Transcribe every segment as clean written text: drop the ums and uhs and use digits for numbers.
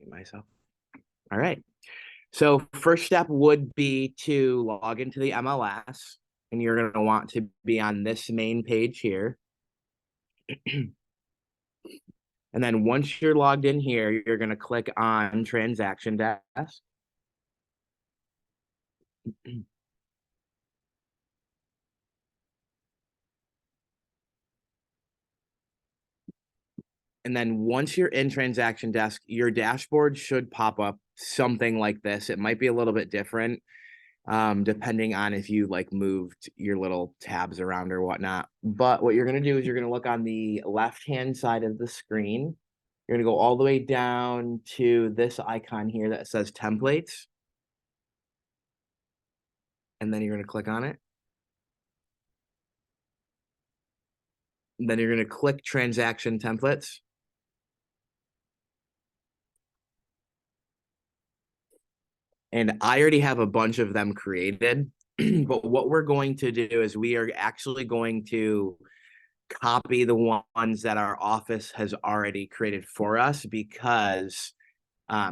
myself. All right. So first step would be to log into the MLS, and you're going to want to be on this main page here. And then once you're logged in here, you're going to click on Transaction Desk. And then once you're in Transaction Desk, your dashboard should pop up something like this. It might be a little bit different, depending on if you like moved your little tabs around or whatnot. But what you're going to do is you're going to look on the left-hand side of the screen. You're going to go all the way down to this icon here that says templates. And then you're going to click on it. And then you're going to click transaction templates. And I already have a bunch of them created. But what we're going to do is we are actually going to copy the ones that our office has already created for us, because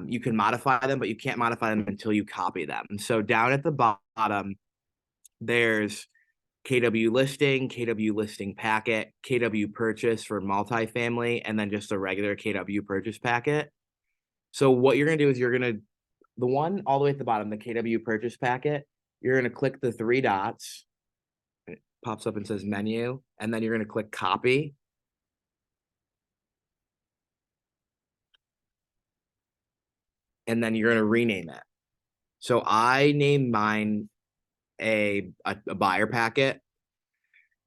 you can modify them, but you can't modify them until you copy them. So down at the bottom, there's KW listing, KW listing packet, KW purchase for multifamily, and then just a regular KW purchase packet. So what you're going to do is the one all the way at the bottom, the KW purchase packet, you're going to click the three dots. It pops up and says menu, and then you're going to click copy. And then you're going to rename it. So I named mine a buyer packet.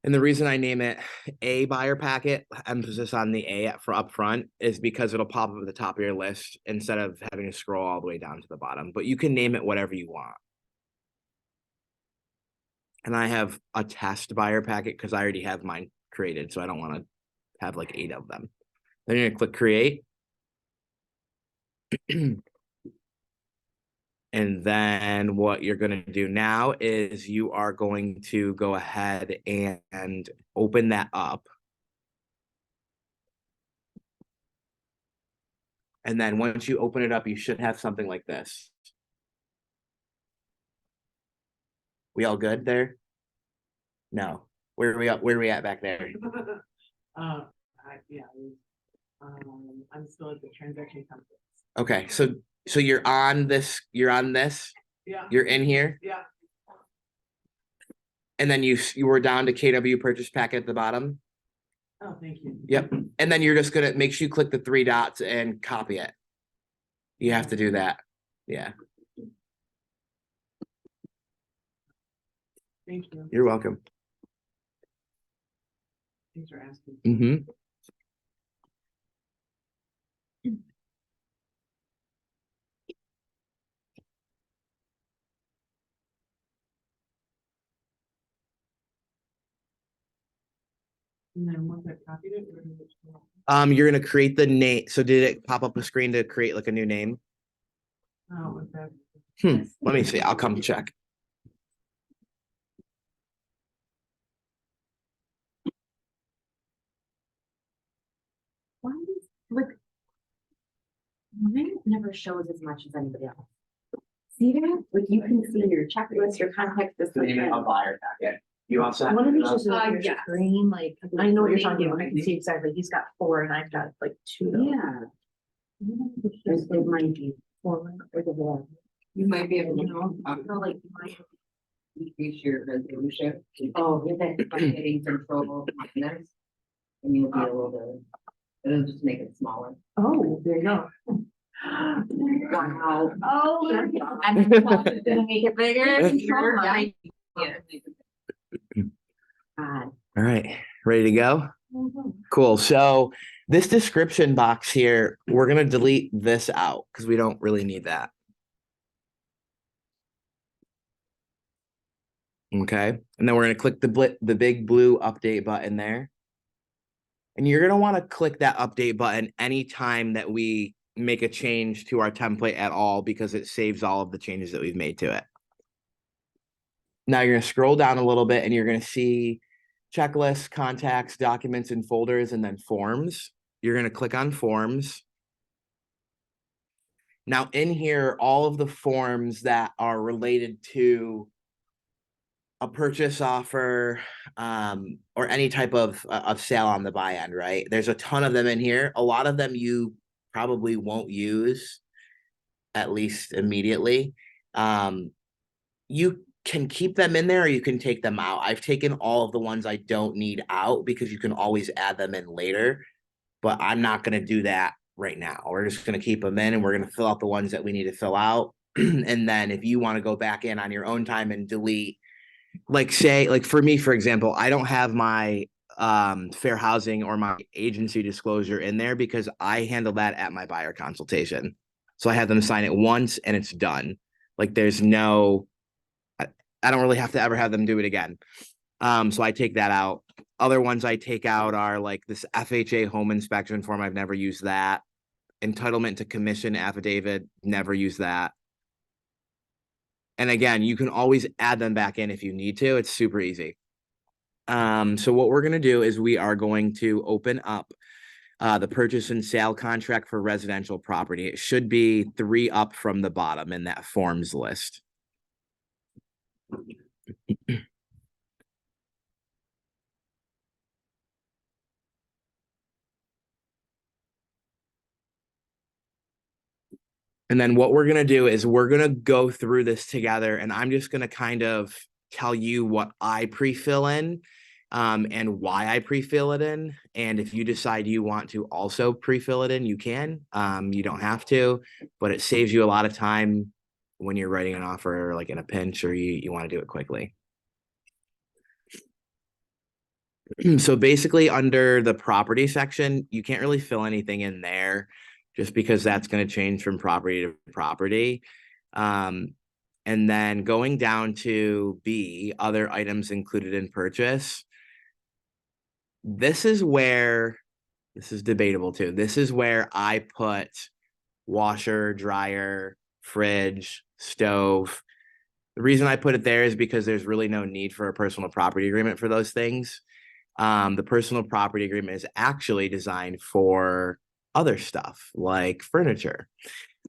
And the reason I name it a buyer packet, emphasis on the A up front, is because it'll pop up at the top of your list instead of having to scroll all the way down to the bottom. But you can name it whatever you want. And I have a test buyer packet because I already have mine created, so I don't want to have like 8 of them. Then you're going to click create. And then what you're going to do now is you are going to go ahead and open that up. And then once you open it up, you should have something like this. We all good there? No. Where are we at back there? Yeah, I'm still at the transaction templates. Okay, so you're on this, Yeah. you're in here, Yeah. and then you were down to KW purchase packet at the bottom. Oh, thank you. Yep. And then you're just gonna make sure you click the 3 dots and copy it. You have to do that. Yeah. Thank you. You're welcome. Thanks for asking. Mm-hmm. And then once I copied it, we're gonna get You're gonna create the name. So did it pop up a screen to create like a new name? oh, okay. Let me see. I'll come check. Why does like mine never shows as much as anybody else? See that? Like you can see your checklist, your contact this. buyer packet. You also One of these just your yes. screen, like I know what you're talking about. I can see exactly. He's got 4 and I've got like 2. Yeah, It might be 4 or the 1. you might be able You to know, I feel like you might. decrease your resolution Oh, is it? by hitting control minus. And you'll be able to, it'll just make it smaller. Oh, there you go. Wow. Oh, there you go. I'm gonna make it bigger. Yeah. God. All right, ready to go? Cool. So this description box here, we're gonna delete this out because we don't really need that. Okay, and then we're gonna click the big blue update button there. And you're gonna want to click that update button anytime that we make a change to our template at all, because it saves all of the changes that we've made to it. Now you're gonna scroll down a little bit and you're gonna see checklists, contacts, documents, and folders, and then forms. You're gonna click on forms. Now in here, all of the forms that are related to a purchase offer, or any type of sale on the buy end, right? There's a ton of them in here. A lot of them you probably won't use, at least immediately. You can keep them in there or you can take them out. I've taken all of the ones I don't need out because you can always add them in later, but I'm not going to do that right now. We're just going to keep them in and we're going to fill out the ones that we need to fill out. And then if you want to go back in on your own time and delete, like say, like for me, for example, I don't have my fair housing or my agency disclosure in there because I handle that at my buyer consultation. So I have them sign it once and it's done. Like there's no, I don't really have to ever have them do it again. So I take that out. Other ones I take out are like this FHA home inspection form. I've never used that. Entitlement to commission affidavit, never use that. And again, you can always add them back in if you need to. It's super easy. So what we're going to do is we are going to open up the purchase and sale contract for residential property. It should be 3 up from the bottom in that forms list. And then what we're going to do is we're going to go through this together and I'm just going to kind of tell you what I pre-fill in, and why I pre-fill it in. And if you decide you want to also pre-fill it in, you can. You don't have to, but it saves you a lot of time when you're writing an offer, like in a pinch, or you want to do it quickly. So basically under the property section, you can't really fill anything in there just because that's going to change from property to property. And then going down to B, other items included in purchase. This is where, this is debatable too. This is where I put washer, dryer, fridge, stove. The reason I put it there is because there's really no need for a personal property agreement for those things. The personal property agreement is actually designed for other stuff like furniture.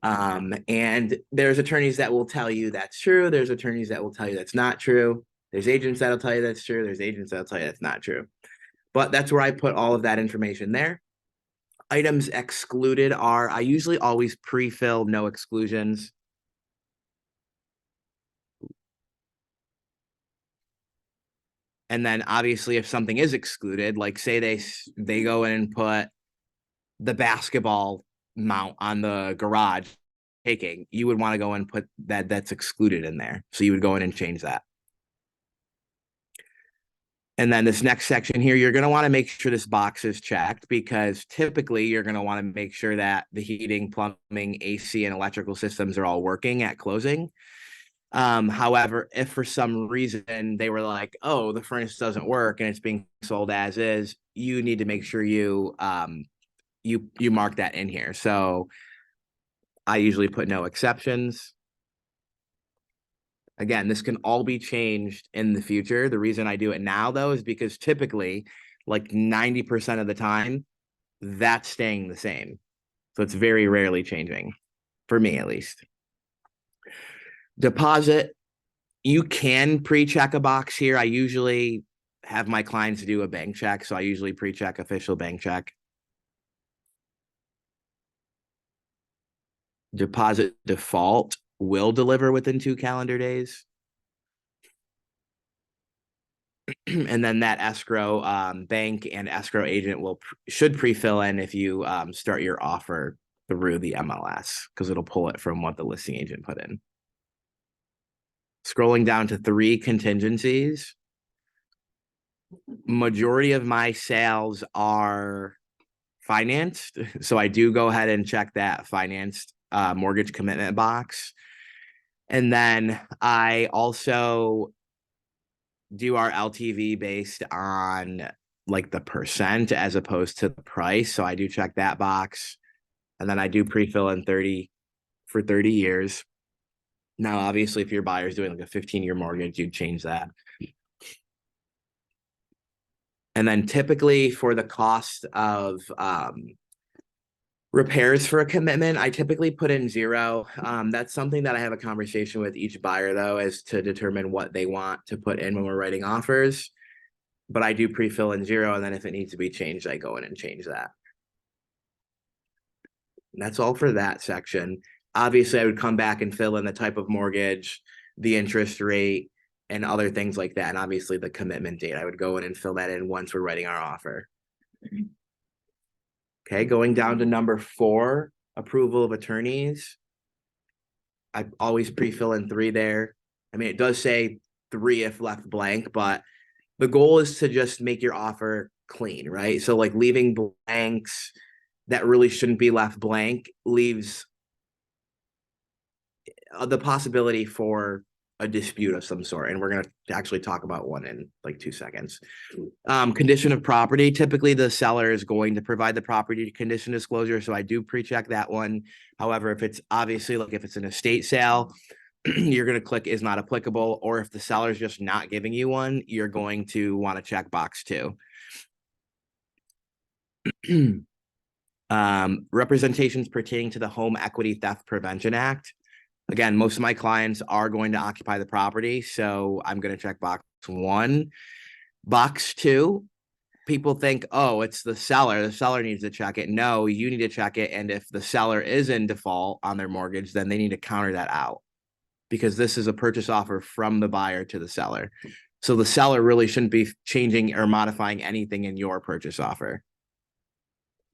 And there's attorneys that will tell you that's true. There's attorneys that will tell you that's not true. There's agents that'll tell you that's true. There's agents that'll tell you that's not true. But that's where I put all of that information there. Items excluded are, I usually always pre-fill no exclusions. And then obviously if something is excluded, like say they go in and put the basketball mount on the garage taking, you would want to go and put that's excluded in there. So you would go in and change that. And then this next section here, you're going to want to make sure this box is checked because typically you're going to want to make sure that the heating, plumbing, AC, and electrical systems are all working at closing. However, if for some reason they were like, oh, the furnace doesn't work and it's being sold as is, you need to make sure you mark that in here. So I usually put no exceptions. Again, this can all be changed in the future. The reason I do it now, though, is because typically, like 90% of the time, that's staying the same. So it's very rarely changing, for me at least. Deposit, you can pre-check a box here. I usually have my clients do a bank check, so I usually pre-check official bank check. Deposit default will deliver within 2 calendar days. And then that escrow bank and escrow agent should pre-fill in if you start your offer through the MLS because it'll pull it from what the listing agent put in. Scrolling down to 3 contingencies. Majority of my sales are financed. So I do go ahead and check that financed mortgage commitment box. And then I also do our LTV based on like the percent as opposed to the price. So I do check that box. And then I do pre-fill in 30 for 30 years. Now, obviously, if your buyer's doing like a 15-year mortgage, you'd change that. And then typically for the cost of Repairs for a commitment, I typically put in 0. That's something that I have a conversation with each buyer though, is to determine what they want to put in when we're writing offers. But I do pre-fill in 0, and then if it needs to be changed, I go in and change that. And that's all for that section. Obviously, I would come back and fill in the type of mortgage, the interest rate, and other things like that. And obviously the commitment date, I would go in and fill that in once we're writing our offer. Okay, going down to number 4, approval of attorneys. I always pre-fill in 3 there. I mean, it does say 3 if left blank, but the goal is to just make your offer clean, right? So like leaving blanks that really shouldn't be left blank leaves the possibility for a dispute of some sort. And we're going to actually talk about one in like 2 seconds. Condition of property. Typically the seller is going to provide the property condition disclosure. So I do pre-check that one. However, if it's obviously like if it's an estate sale, you're going to click is not applicable. Or if the seller's just not giving you one, you're going to want to check box 2. Representations pertaining to the Home Equity Theft Prevention Act. Again, most of my clients are going to occupy the property, so I'm going to check box 1. Box 2, people think, oh, it's the seller needs to check it. No, you need to check it, and if the seller is in default on their mortgage, then they need to counter that out, because this is a purchase offer from the buyer to the seller. So the seller really shouldn't be changing or modifying anything in your purchase offer.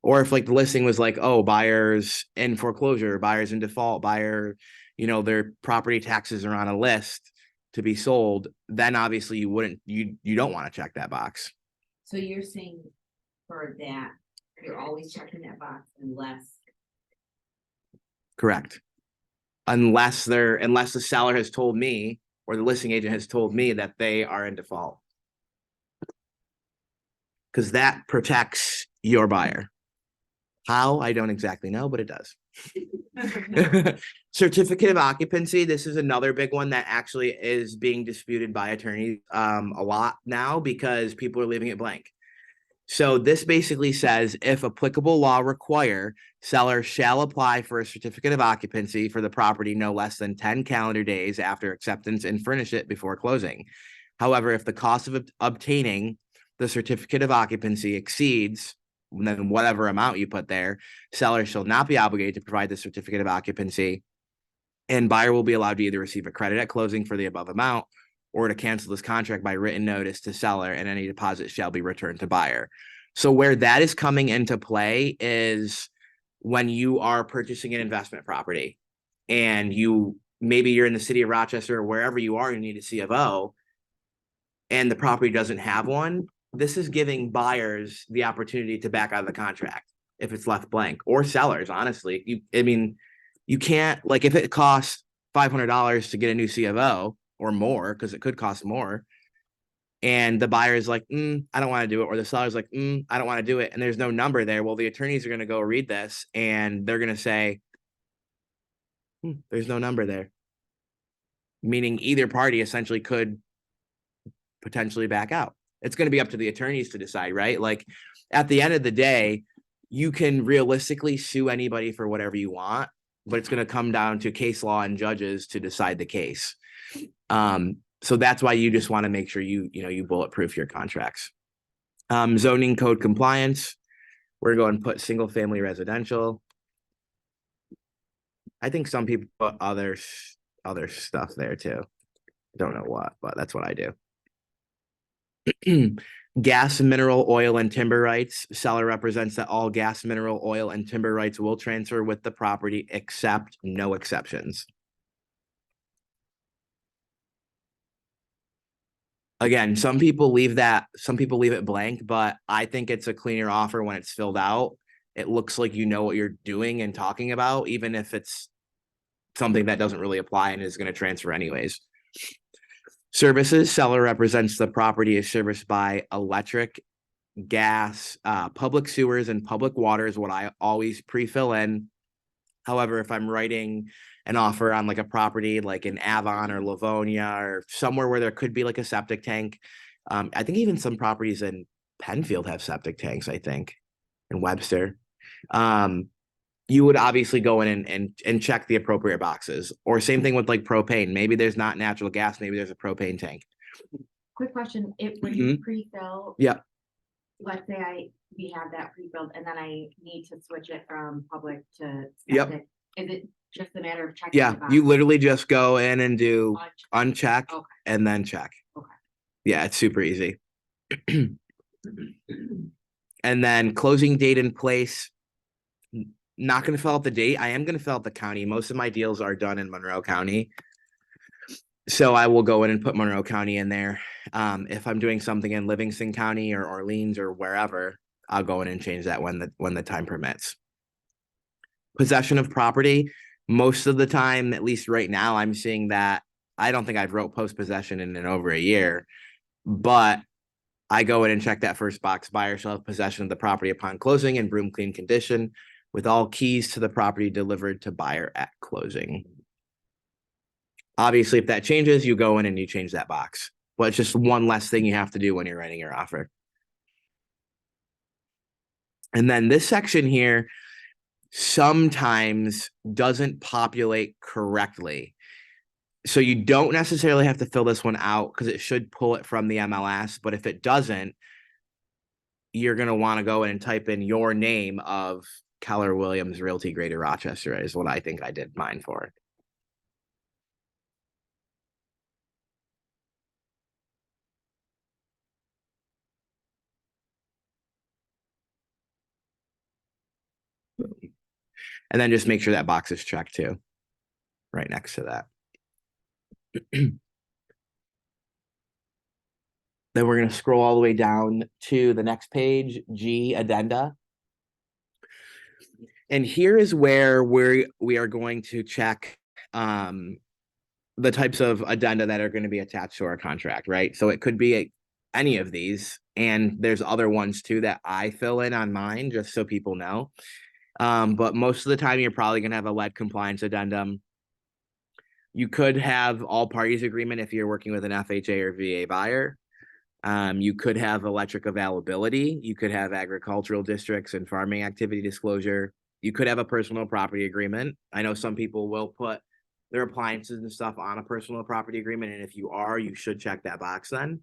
Or if like the listing was like, oh, buyers in foreclosure, buyers in default, buyer, their property taxes are on a list to be sold, then obviously you don't want to check that box. So you're saying for that, you're always checking that box unless. Correct. Unless the seller has told me or the listing agent has told me that they are in default. Because that protects your buyer. How? I don't exactly know, but it does. Certificate of occupancy. This is another big one that actually is being disputed by attorneys a lot now because people are leaving it blank. So this basically says, if applicable law require, seller shall apply for a certificate of occupancy for the property no less than 10 calendar days after acceptance and furnish it before closing. However, if the cost of obtaining the certificate of occupancy exceeds then whatever amount you put there, seller shall not be obligated to provide the certificate of occupancy, and buyer will be allowed to either receive a credit at closing for the above amount or to cancel this contract by written notice to seller, and any deposit shall be returned to buyer. So where that is coming into play is when you are purchasing an investment property and maybe you're in the city of Rochester or wherever you are, you need a C of O and the property doesn't have one. This is giving buyers the opportunity to back out of the contract if it's left blank, or sellers, honestly. You can't, like, if it costs $500 to get a new C of O or more, because it could cost more, and the buyer is like, I don't want to do it, or the seller's like, I don't want to do it, and there's no number there, well, the attorneys are going to go read this, and they're going to say, there's no number there. Meaning either party essentially could potentially back out. It's going to be up to the attorneys to decide, right? Like at the end of the day, you can realistically sue anybody for whatever you want, but it's going to come down to case law and judges to decide the case. So that's why you just want to make sure you bulletproof your contracts. Zoning code compliance. We're going to put single family residential. I think some people put other stuff there too. Don't know what, but that's what I do. Gas, mineral, oil, and timber rights. Seller represents that all gas, mineral, oil, and timber rights will transfer with the property, except no exceptions. Again, some people leave it blank, but I think it's a cleaner offer when it's filled out. It looks like you know what you're doing and talking about, even if it's something that doesn't really apply and is going to transfer anyways. Services. Seller represents the property is serviced by electric, gas, public sewers, and public water is what I always pre-fill in. However, if I'm writing an offer on like a property like in Avon or Livonia or somewhere where there could be like a septic tank, I think even some properties in Penfield have septic tanks, I think, in Webster. you would obviously go in and check the appropriate boxes. Or same thing with like propane. Maybe there's not natural gas, maybe there's a propane tank. Quick question, when you pre-fill. Yeah. Let's say we have that pre-filled and then I need to switch it from public to Yep. septic. Is it just a matter of checking? Yeah, the box? you literally just go in and do Uncheck. uncheck Okay. and then check. Okay. Yeah, it's super easy. And then closing date in place. Not going to fill out the date. I am going to fill out the county. Most of my deals are done in Monroe County. So I will go in and put Monroe County in there. If I'm doing something in Livingston County or Orleans or wherever, I'll go in and change that when the time permits. Possession of property. Most of the time, at least right now, I'm seeing that. I don't think I've wrote post possession in over a year, but I go in and check that first box. Buyer shall have possession of the property upon closing in broom clean condition, with all keys to the property delivered to buyer at closing. Obviously, if that changes, you go in and you change that box. But it's just one less thing you have to do when you're writing your offer. And then this section here sometimes doesn't populate correctly. So you don't necessarily have to fill this one out because it should pull it from the MLS. But if it doesn't, you're going to want to go in and type in your name of Keller Williams Realty Greater Rochester is what I think I did mine for. And then just make sure that box is checked too, right next to that. Then we're going to scroll all the way down to the next page, G, addenda. And here is where we are going to check the types of addenda that are going to be attached to our contract, right? So it could be any of these, and there's other ones too that I fill in on mine just so people know. But most of the time, you're probably going to have a lead compliance addendum. You could have all parties agreement if you're working with an FHA or VA buyer. You could have electric availability. You could have agricultural districts and farming activity disclosure. You could have a personal property agreement. I know some people will put their appliances and stuff on a personal property agreement. And if you are, you should check that box then.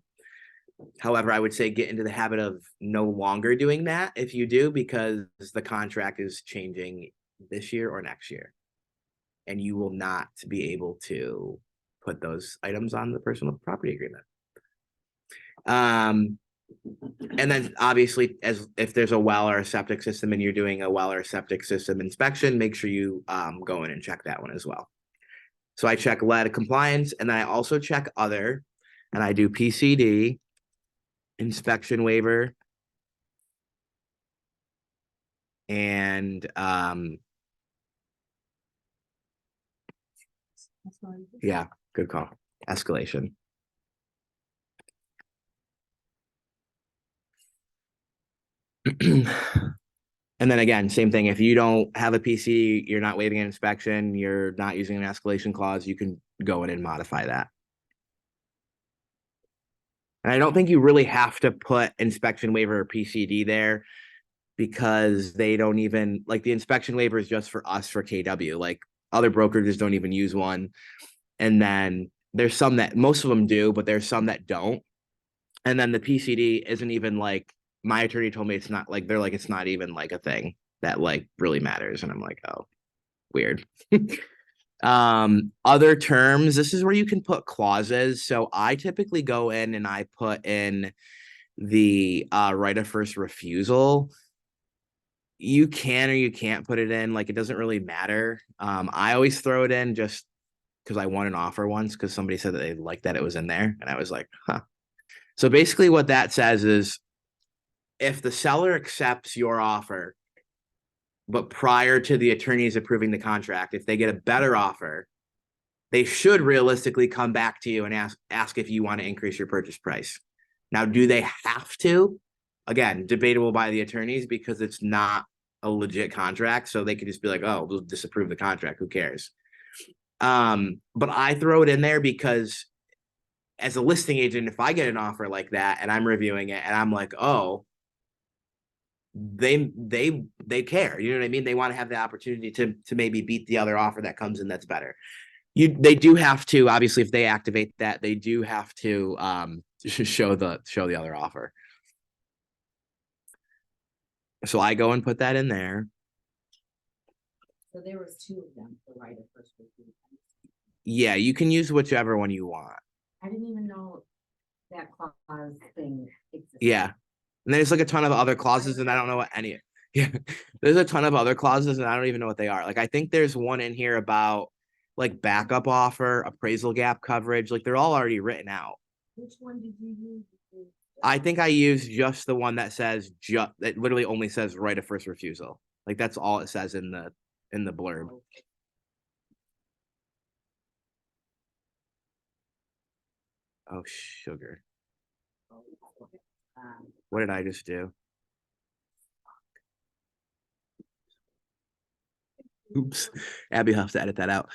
However, I would say get into the habit of no longer doing that if you do, because the contract is changing this year or next year. And you will not be able to put those items on the personal property agreement. And then obviously, as if there's a well or a septic system and you're doing a well or septic system inspection, make sure you go in and check that one as well. So I check lead compliance, and then I also check other, and I do PCD, inspection waiver, and yeah, good call. Escalation. And then again, same thing. If you don't have a PC, you're not waiving an inspection, you're not using an escalation clause, you can go in and modify that. And I don't think you really have to put inspection waiver or PCD there because they don't even, like, the inspection waiver is just for us for KW. Like, other brokerages don't even use one. And then there's some that, most of them do, but there's some that don't. And then the PCD isn't even like, my attorney told me it's not like, they're like, it's not even like a thing that like really matters. And I'm like, oh, weird. Other terms, this is where you can put clauses. So I typically go in and I put in the right of first refusal. You can or you can't put it in, like, it doesn't really matter. I always throw it in just because I won an offer once because somebody said that they liked that it was in there. And I was like, huh. So basically what that says is if the seller accepts your offer, but prior to the attorneys approving the contract, if they get a better offer, they should realistically come back to you and ask if you want to increase your purchase price. Now, do they have to? Again, debatable by the attorneys because it's not a legit contract. So they could just be like, oh, we'll disapprove the contract. Who cares? But I throw it in there because as a listing agent, if I get an offer like that and I'm reviewing it and I'm like, oh, they care. You know what I mean? They want to have the opportunity to maybe beat the other offer that comes in that's better. They do have to, obviously, if they activate that, they do have to show the other offer. So I go and put that in there. So there was two of them for right of first refusal. Yeah, you can use whichever one you want. I didn't even know that clause thing existed. Yeah. And there's like a ton of other clauses, and I don't know what any. Yeah, there's a ton of other clauses, and I don't even know what they are. Like, I think there's one in here about like backup offer, appraisal gap coverage. Like, they're all already written out. Which one did you use? I think I used just the one that says that literally only says right of first refusal. Like, that's all it says in the blurb. Oh, sugar. What did I just do? Oops. Abby will have to edit that out.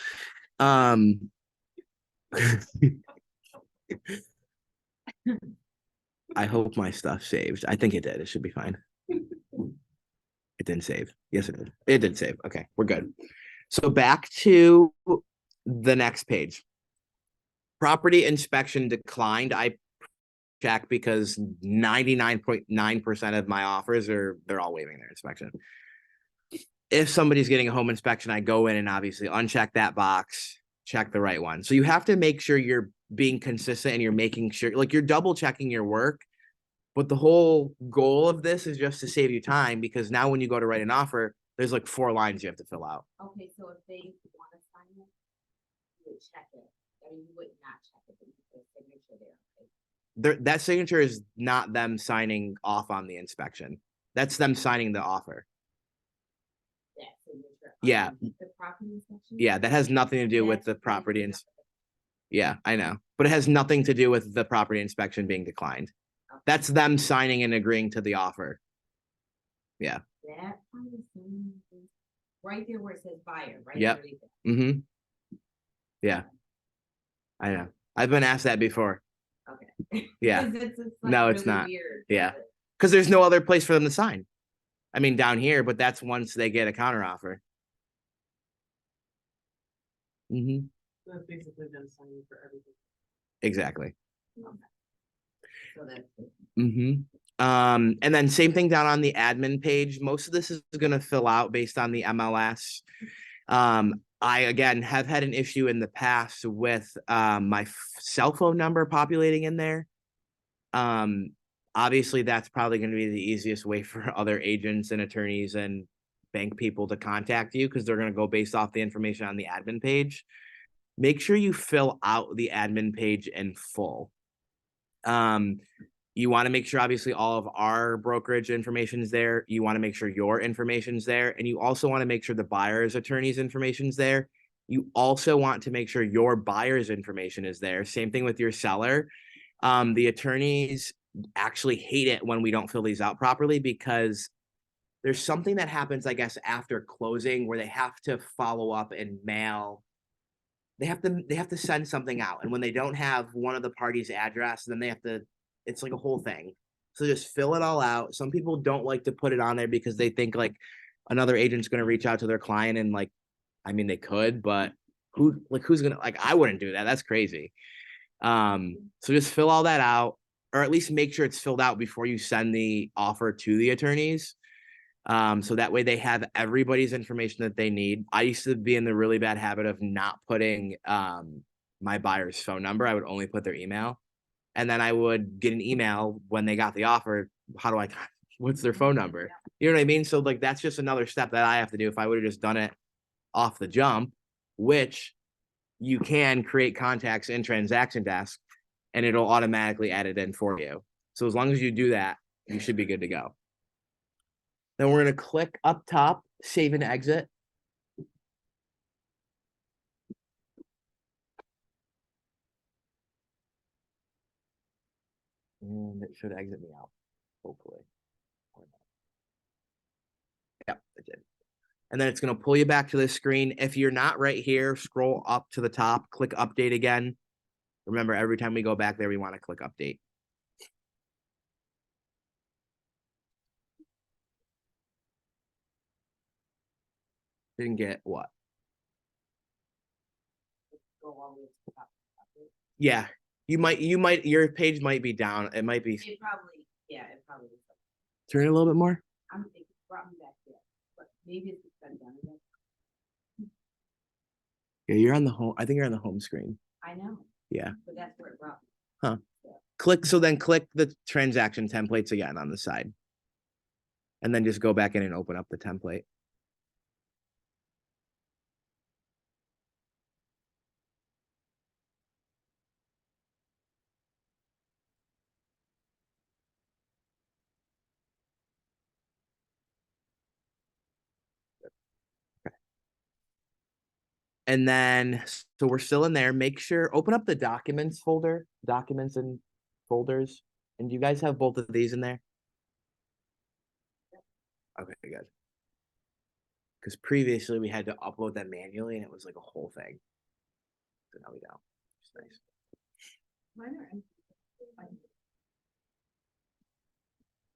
I hope my stuff saved. I think it did. It should be fine. It didn't save. Yes, it did. It did save. Okay, we're good. So back to the next page. Property inspection declined. I check because 99.9% of my offers they're all waiving their inspection. If somebody's getting a home inspection, I go in and obviously uncheck that box, check the right one. So you have to make sure you're being consistent and you're making sure, like, you're double checking your work. But the whole goal of this is just to save you time, because now when you go to write an offer, there's like 4 lines you have to fill out. Okay, so if they want to sign it, you would check it, or you would not check it, because the signature there. That signature is not them signing off on the inspection. That's them signing the offer. That signature. Yeah. The property inspection? Yeah, that has nothing to do with the property. Yeah, I know. But it has nothing to do with the property inspection being declined. Okay. That's them signing and agreeing to the offer. Yeah. That part is right there where it says buyer, right? Yep. Mm-hmm. Yeah. I know. I've been asked that before. Okay. Yeah. It's like No, it's really not. weird. Yeah. Because there's no other place for them to sign. I mean, down here, but that's once they get a counter offer. Mm-hmm. So that's basically them signing for everything. Exactly. Okay. So that's Mm-hmm. And then same thing down on the admin page. Most of this is going to fill out based on the MLS. I again have had an issue in the past with my cell phone number populating in there. Obviously that's probably going to be the easiest way for other agents and attorneys and bank people to contact you, because they're going to go based off the information on the admin page. Make sure you fill out the admin page in full. You want to make sure, obviously, all of our brokerage information is there. You want to make sure your information is there. And you also want to make sure the buyer's attorney's information is there. You also want to make sure your buyer's information is there. Same thing with your seller. The attorneys actually hate it when we don't fill these out properly, because there's something that happens, I guess, after closing, where they have to follow up and mail. They have to send something out. And when they don't have one of the parties' address, then they have to, it's like a whole thing. So just fill it all out. Some people don't like to put it on there because they think like another agent's going to reach out to their client, and like, I mean, they could, but who's going to, like, I wouldn't do that. That's crazy. So just fill all that out, or at least make sure it's filled out before you send the offer to the attorneys. So that way they have everybody's information that they need. I used to be in the really bad habit of not putting my buyer's phone number. I would only put their email. And then I would get an email when they got the offer. How do I, what's their phone number? You know what I mean? So like, that's just another step that I have to do. If I would have just done it off the jump, which you can create contacts in Transaction Desk, and it'll automatically add it in for you. So as long as you do that, you should be good to go. Then we're going to click up top, save and exit. And it should exit me out, hopefully. Yep, it did. And then it's going to pull you back to this screen. If you're not right here, scroll up to the top, click update again. Remember, every time we go back there, we want to click update. Didn't get what? Go all the way to the top. Yeah, your page might be down. It might be. It probably, yeah, it probably is. Turn it a little bit more. I'm thinking, brought me back there, but maybe it's been done again. Yeah, you're on the home. I think you're on the home screen. I know, Yeah. but that's where it brought me. Click. So then click the transaction templates again on the side. And then just go back in and open up the template. And then, so we're still in there. Make sure, open up the documents folder, documents and folders. And do you guys have both of these in there? Okay, good. Because previously we had to upload them manually and it was like a whole thing. So now we don't. It's nice. Mine are empty.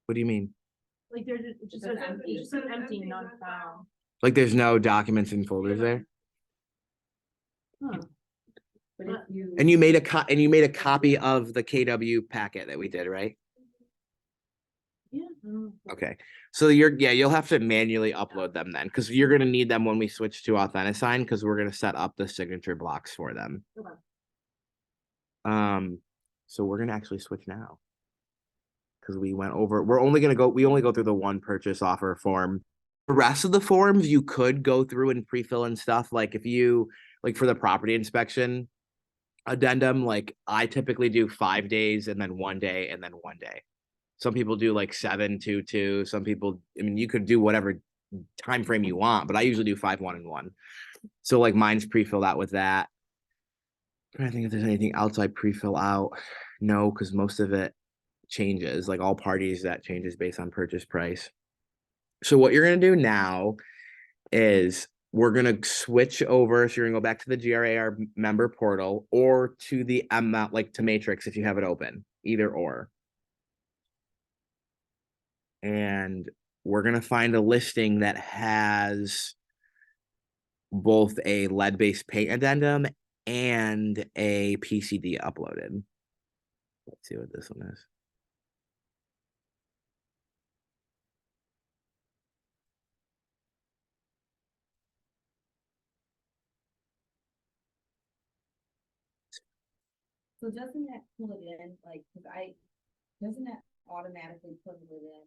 What do you mean? Like they're just, it just says empty, it just says empty, not found. Like there's no documents and folders there? Huh. But if you. And you made a copy of the KW packet that we did, right? Yeah. Okay. So you'll have to manually upload them then, because you're gonna need them when we switch to Authentisign, because we're gonna set up the signature blocks for them. Okay. So we're gonna actually switch now. Because we only go through the one purchase offer form. The rest of the forms you could go through and pre-fill and stuff. Like if you like for the property inspection addendum, like I typically do 5 days and then 1 day and then 1 day. Some people do like 7, 2, 2. Some people, I mean, you could do whatever time frame you want, but I usually do 5, 1, and 1. So like mine's pre-filled out with that. I think if there's anything else I pre-fill out, no, because most of it changes. Like all parties, that changes based on purchase price. So what you're gonna do now is we're gonna switch over. So you're gonna go back to the GRAR member portal or to the like to Matrix if you have it open, either or. And we're gonna find a listing that has both a lead-based paint addendum and a PCD uploaded. Let's see what this one is. So doesn't that pull it in, like, doesn't that automatically put it in?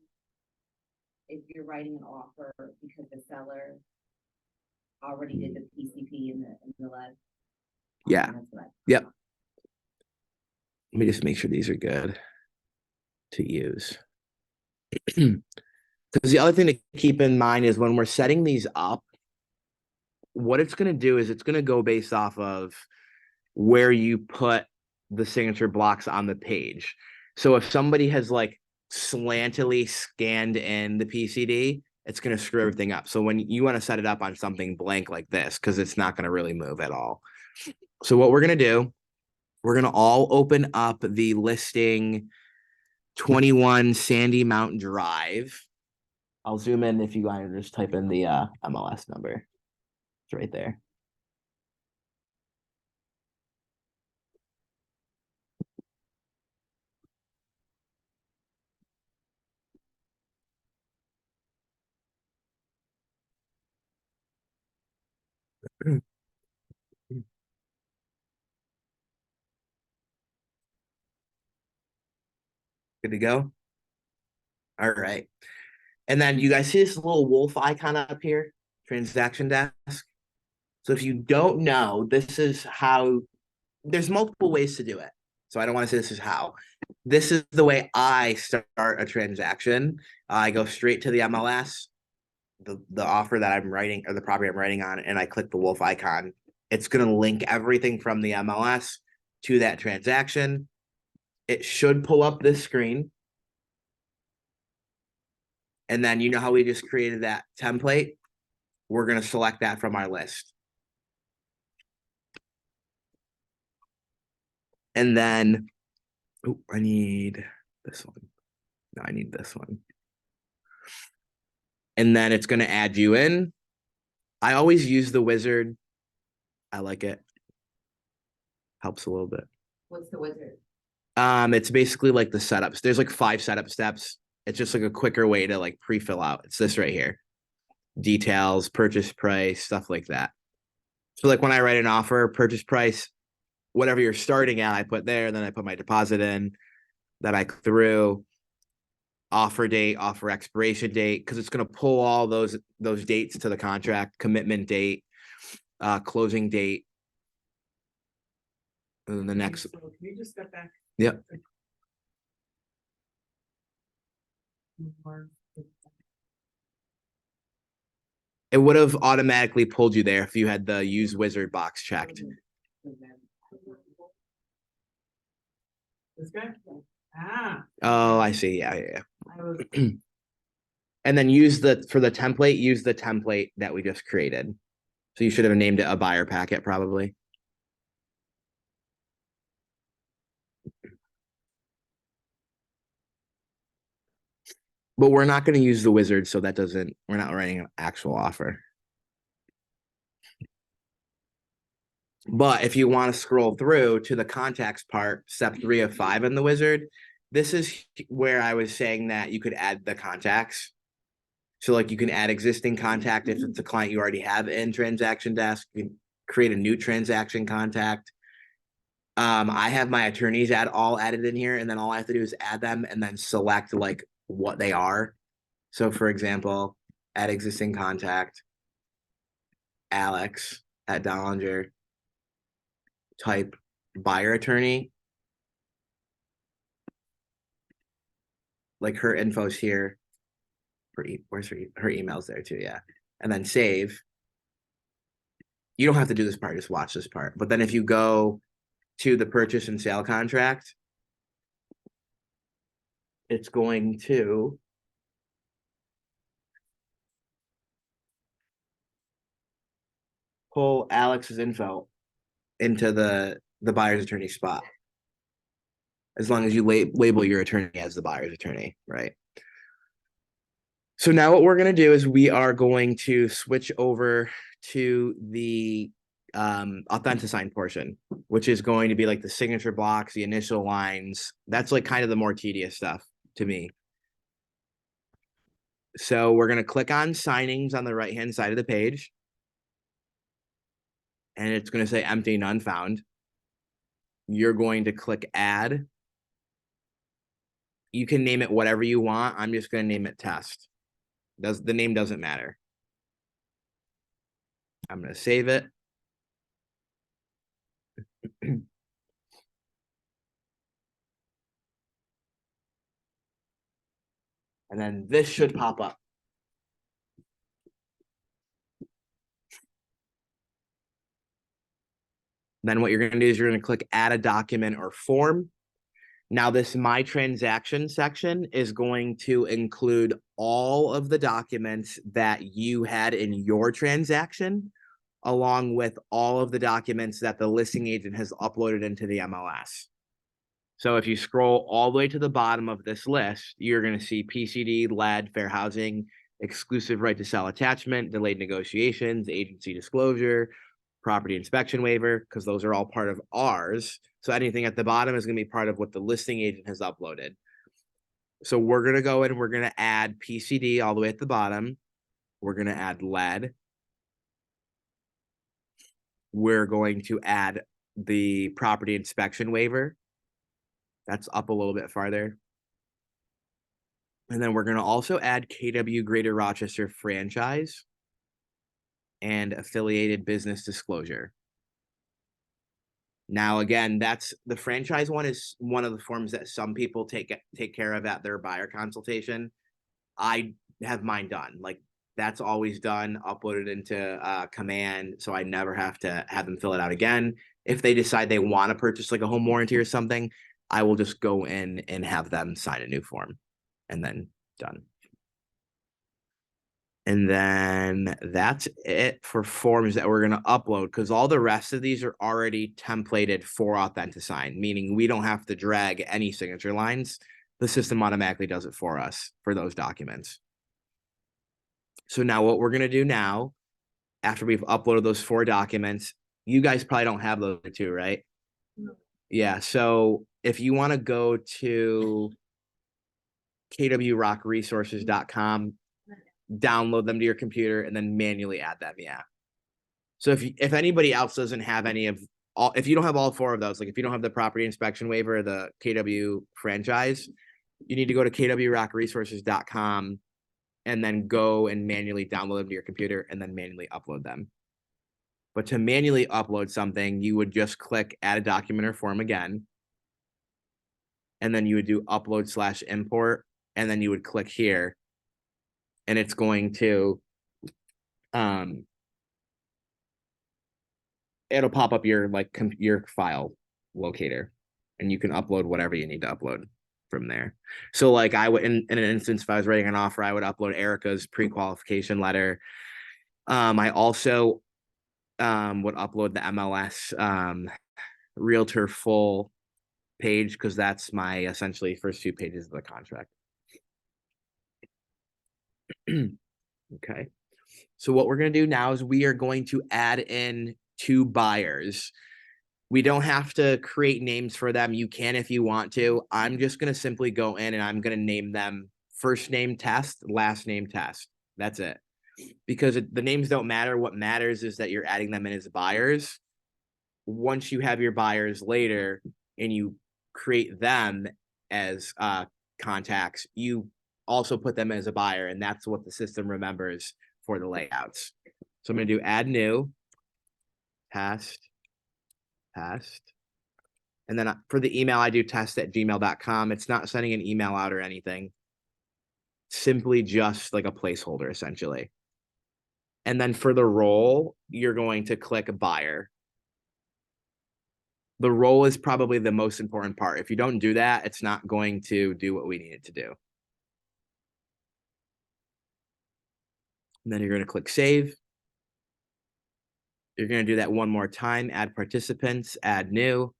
If you're writing an offer because the seller already did the PCP in the lead? Yeah. That's what Yep. Let me just make sure these are good to use. Because the other thing to keep in mind is when we're setting these up, what it's going to do is it's going to go based off of where you put the signature blocks on the page. So if somebody has like slantily scanned in the PCD, it's going to screw everything up. So when you want to set it up on something blank like this, because it's not going to really move at all. So what we're going to do, we're going to all open up the listing 21 Sandy Mountain Drive. I'll zoom in if you want to just type in the MLS number. It's right there. Good to go. All right. And then you guys see this little wolf icon up here, transaction desk. So if you don't know, this is how, there's multiple ways to do it. So I don't want to say this is how. This is the way I start a transaction. I go straight to the MLS, the offer that I'm writing or the property I'm writing on, and I click the wolf icon. It's going to link everything from the MLS to that transaction. It should pull up this screen. And then you know how we just created that template? We're going to select that from our list. And then, oh, I need this one. No, I need this one. And then it's going to add you in. I always use the wizard. I like it. Helps a little bit. What's the wizard? It's basically like the setups. There's like 5 setup steps. It's just like a quicker way to like pre-fill out. It's this right here. Details, purchase price, stuff like that. So like when I write an offer, purchase price, whatever you're starting at, I put there, then I put my deposit in, that I threw, offer date, offer expiration date, because it's going to pull all those dates to the contract, commitment date, closing date. And then the next, So can you just step back? yep. More. It would have automatically pulled you there if you had the use wizard box checked. This guy? Ah. Oh, I see. Yeah, yeah, yeah. I was, And then for the template, use the template that we just created. So you should have named it a buyer packet probably. But we're not going to use the wizard, so we're not writing an actual offer. But if you want to scroll through to the contacts part, step 3 of 5 in the wizard, this is where I was saying that you could add the contacts. So like you can add existing contact if it's a client you already have in transaction desk. You can create a new transaction contact. I have my attorneys all added in here, and then all I have to do is add them and then select like what they are. So for example, add existing contact, Alex at Dollinger, type buyer attorney. Like her info's here. Where's her email's there too, yeah. And then save. You don't have to do this part, just watch this part. But then if you go to the purchase and sale contract, it's going to pull Alex's info into the buyer's attorney spot. As long as you label your attorney as the buyer's attorney, right? So now what we're going to do is we are going to switch over to the Authentisign portion, which is going to be like the signature blocks, the initial lines. That's like kind of the more tedious stuff to me. So we're going to click on signings on the right-hand side of the page. And it's going to say empty, none found. You're going to click add. You can name it whatever you want. I'm just going to name it test. The name doesn't matter. I'm going to save it. And then this should pop up. Then what you're going to do is you're going to click add a document or form. Now this my transaction section is going to include all of the documents that you had in your transaction, along with all of the documents that the listing agent has uploaded into the MLS. So if you scroll all the way to the bottom of this list, you're going to see PCD, lead, fair housing, exclusive right to sell attachment, delayed negotiations, agency disclosure, property inspection waiver, because those are all part of ours. So anything at the bottom is going to be part of what the listing agent has uploaded. So we're going to go in and we're going to add PCD all the way at the bottom. We're going to add lead. We're going to add the property inspection waiver. That's up a little bit farther. And then we're going to also add KW Greater Rochester franchise and affiliated business disclosure. Now, again, that's the franchise one is one of the forms that some people take care of at their buyer consultation. I have mine done. Like that's always done, uploaded into Command, so I never have to have them fill it out again. If they decide they want to purchase like a home warranty or something, I will just go in and have them sign a new form and then done. And then that's it for forms that we're going to upload, because all the rest of these are already templated for Authentisign, meaning we don't have to drag any signature lines. The system automatically does it for us for those documents. So now what we're going to do now after we've uploaded those 4 documents, you guys probably don't have those 2, right? No. Yeah, so if you want to go to kwrockresources.com, download them to your computer, and then manually add them. Yeah. So if anybody else doesn't have any of all, if you don't have all 4 of those, like if you don't have the property inspection waiver, the KW franchise, you need to go to kwrockresources.com and then go and manually download them to your computer and then manually upload them. But to manually upload something, you would just click add a document or form again. And then you would do upload/import, and then you would click here. And it's going to it'll pop up your your file locator, and you can upload whatever you need to upload from there. So like I would in an instance, if I was writing an offer, I would upload Erica's pre-qualification letter. I also would upload the MLS realtor full page, because that's my essentially first 2 pages of the contract. Okay. So what we're going to do now is we are going to add in 2 buyers. We don't have to create names for them. You can if you want to. I'm just going to simply go in and I'm going to name them first name test, last name test. That's it. Because the names don't matter. What matters is that you're adding them in as buyers. Once you have your buyers later and you create them as contacts, you also put them as a buyer, and that's what the system remembers for the layouts. So I'm going to do add new, test, and then for the email, I do test@gmail.com. It's not sending an email out or anything. Simply just like a placeholder, essentially. And then for the role, you're going to click buyer. The role is probably the most important part. If you don't do that, it's not going to do what we need it to do. And then you're going to click save. You're going to do that one more time. Add participants, add new,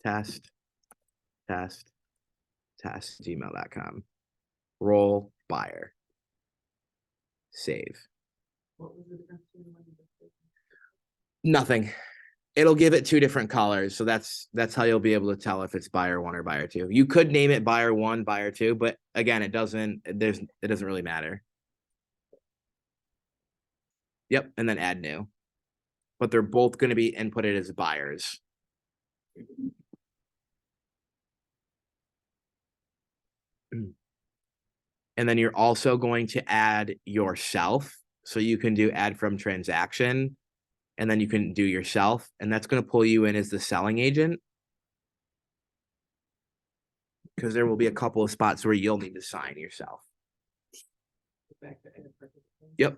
test, gmail.com. Role buyer. Save. What was the difference between one and the Nothing. It'll give it 2 different colors. So that's how you'll be able to tell if it's buyer 1 or buyer 2. You could name it buyer 1, buyer 2, but again, it doesn't really matter. Yep, and then add new. But they're both going to be inputted as buyers. And then you're also going to add yourself. So you can do add from transaction, and then you can do yourself, and that's going to pull you in as the selling agent. Because there will be a couple of spots where you'll need to sign yourself. back to edit participants? Yep.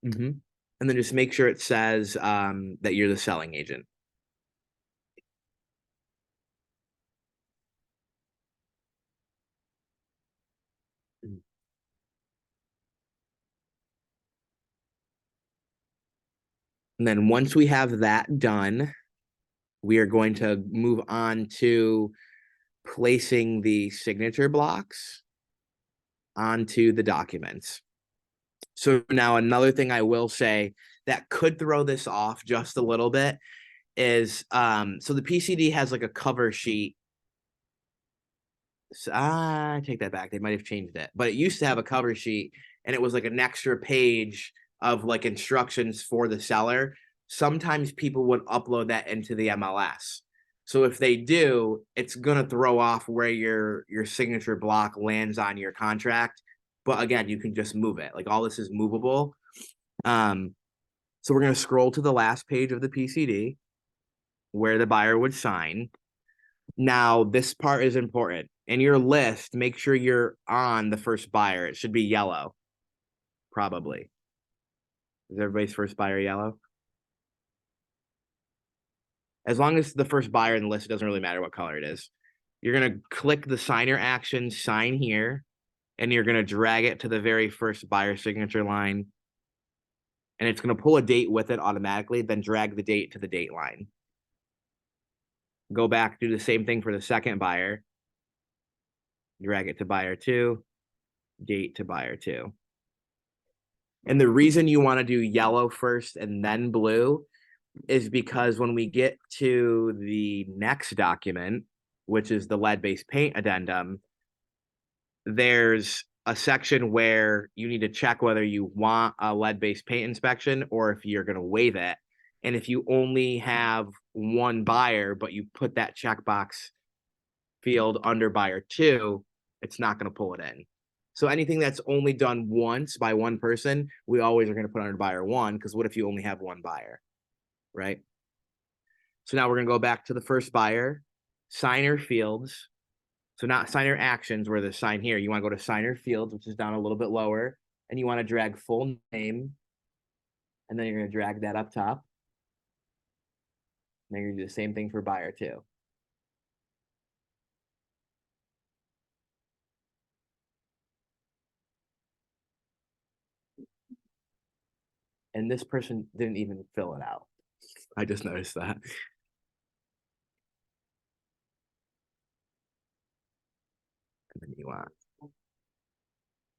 And then just make sure it says that you're the selling agent. And then once we have that done, we are going to move on to placing the signature blocks onto the documents. So now another thing I will say that could throw this off just a little bit is so the PCD has like a cover sheet. So, I take that back. They might have changed it, but it used to have a cover sheet, and it was like an extra page of like instructions for the seller. Sometimes people would upload that into the MLS. So if they do, it's gonna throw off where your signature block lands on your contract. But again, you can just move it. Like all this is movable. So we're gonna scroll to the last page of the PCD where the buyer would sign. Now, this part is important. In your list, make sure you're on the first buyer. It should be yellow, probably. Is everybody's first buyer yellow? As long as the first buyer in the list, it doesn't really matter what color it is. You're going to click the signer action, sign here, and you're going to drag it to the very first buyer signature line. And it's going to pull a date with it automatically, then drag the date to the date line. Go back, do the same thing for the second buyer. Drag it to buyer 2, date to buyer 2. And the reason you want to do yellow first and then blue is because when we get to the next document, which is the lead-based paint addendum, there's a section where you need to check whether you want a lead-based paint inspection or if you're going to waive it. And if you only have one buyer, but you put that checkbox field under buyer 2, it's not going to pull it in. So anything that's only done once by one person, we always are going to put under buyer 1, because what if you only have one buyer, right? So now we're going to go back to the first buyer, signer fields. So not signer actions where the sign here. You want to go to signer fields, which is down a little bit lower, and you want to drag full name, and then you're going to drag that up top. And then you're going to do the same thing for buyer 2. And this person didn't even fill it out. I just noticed that. And then you want,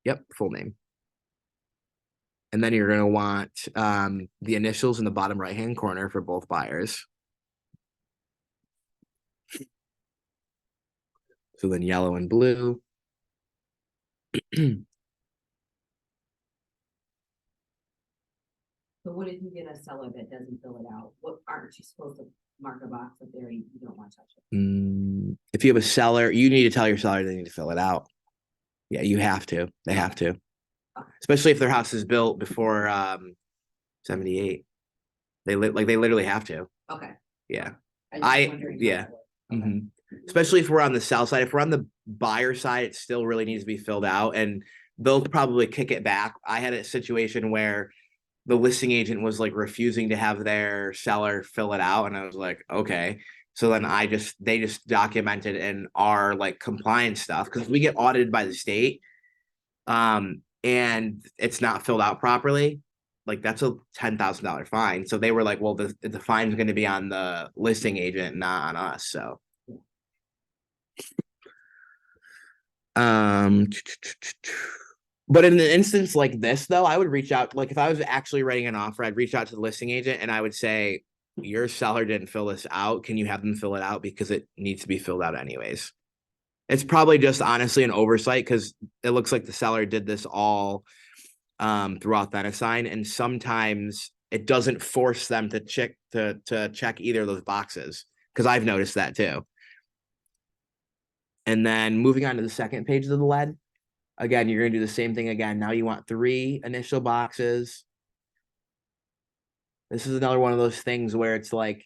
yep, full name. And then you're going to want the initials in the bottom right-hand corner for both buyers. So then yellow and blue. So what if you get a seller that doesn't fill it out? What, aren't you supposed to mark a box up there, you don't want to touch it? If you have a seller, you need to tell your seller they need to fill it out. Yeah, you have to. They have to. Especially if their house is built before 78. They literally have to. Okay. Yeah. was just I- wondering how yeah. that works. Okay. Mhm. Especially if we're on the south side. If we're on the buyer side, it still really needs to be filled out, and they'll probably kick it back. I had a situation where the listing agent was like refusing to have their seller fill it out, and I was like, okay. So then they just documented in our like compliance stuff, because we get audited by the state, and it's not filled out properly. Like that's a $10,000 fine. So they were like, well, the fine's going to be on the listing agent, not on us. So but in an instance like this, though, I would reach out. Like if I was actually writing an offer, I'd reach out to the listing agent and I would say, your seller didn't fill this out. Can you have them fill it out, because it needs to be filled out anyways? It's probably just honestly an oversight, because it looks like the seller did this all through Authentisign, and sometimes it doesn't force them to check either of those boxes, because I've noticed that too. And then moving on to the second page of the lead, again, you're going to do the same thing again. Now you want 3 initial boxes. This is another one of those things where it's like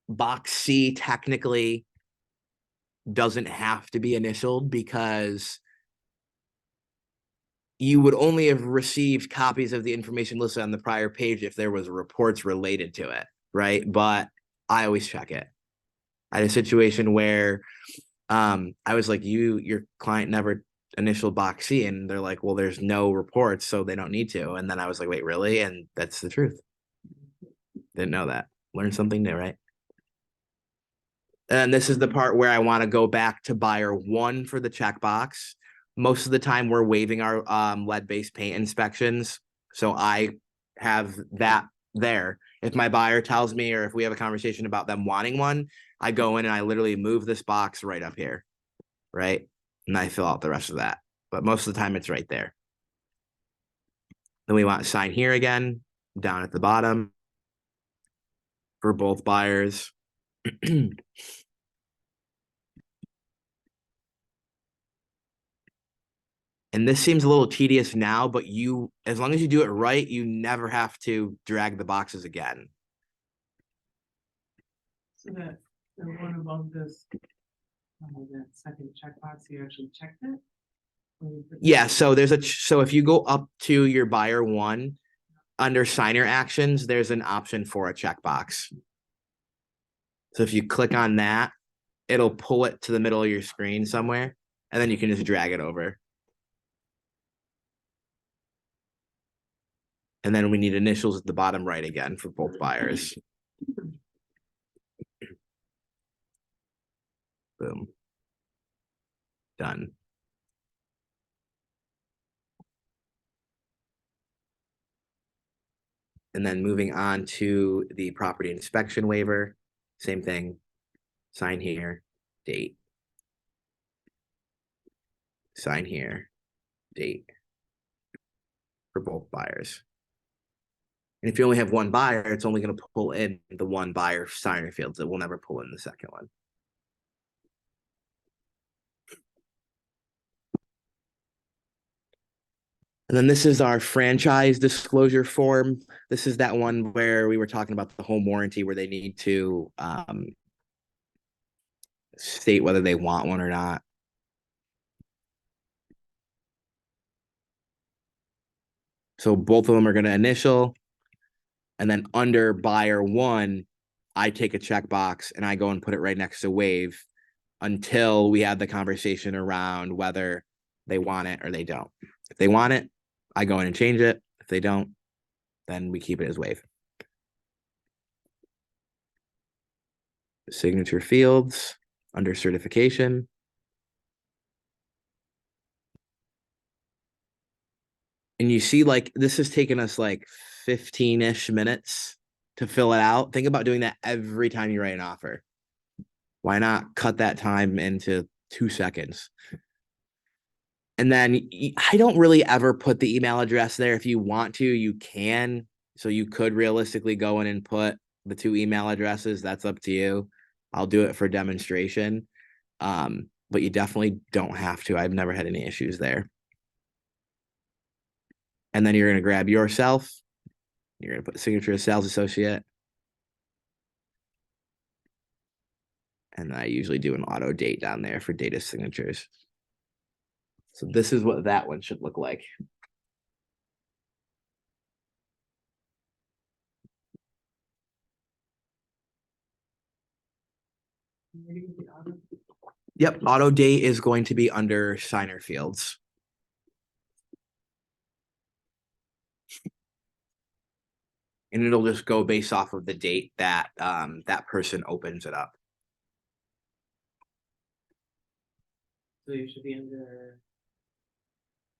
box C technically doesn't have to be initialed, because you would only have received copies of the information listed on the prior page if there was reports related to it, right? But I always check it. I had a situation where I was like, your client never initialed box C, and they're like, well, there's no reports, so they don't need to. And then I was like, wait, really? And that's the truth. Didn't know that. Learned something new, right? And this is the part where I want to go back to buyer 1 for the checkbox. Most of the time we're waiving our lead-based paint inspections. So I have that there. If my buyer tells me, or if we have a conversation about them wanting one, I go in and I literally move this box right up here, right? And I fill out the rest of that. But most of the time it's right there. Then we want to sign here again, down at the bottom for both buyers. And this seems a little tedious now, but as long as you do it right, you never have to drag the boxes again. So that the one above this, that second checkbox, you actually checked it? Yeah, so if you go up to your buyer 1 under signer actions, there's an option for a checkbox. So if you click on that, it'll pull it to the middle of your screen somewhere, and then you can just drag it over. And then we need initials at the bottom right again for both buyers. Boom. Done. And then moving on to the property inspection waiver, same thing, sign here, date. Sign here, date. For both buyers. And if you only have one buyer, it's only going to pull in the one buyer signer fields. It will never pull in the second one. And then this is our franchise disclosure form. This is that one where we were talking about the home warranty where they need to state whether they want one or not. So both of them are going to initial. And then under buyer one, I take a checkbox and I go and put it right next to waive until we have the conversation around whether they want it or they don't. If they want it, I go in and change it. If they don't, then we keep it as waive. Signature fields under certification. And you see, like, this has taken us like 15-ish minutes to fill it out. Think about doing that every time you write an offer. Why not cut that time into 2 seconds? And then I don't really ever put the email address there. If you want to, you can. So you could realistically go in and put the 2 email addresses. That's up to you. I'll do it for demonstration. But you definitely don't have to. I've never had any issues there. And then you're going to grab yourself. You're going to put signature of sales associate. And I usually do an auto date down there for data signatures. So this is what that one should look like. Yep, auto date is going to be under signer fields. And it'll just go based off of the date that that person opens it up. So you should be under.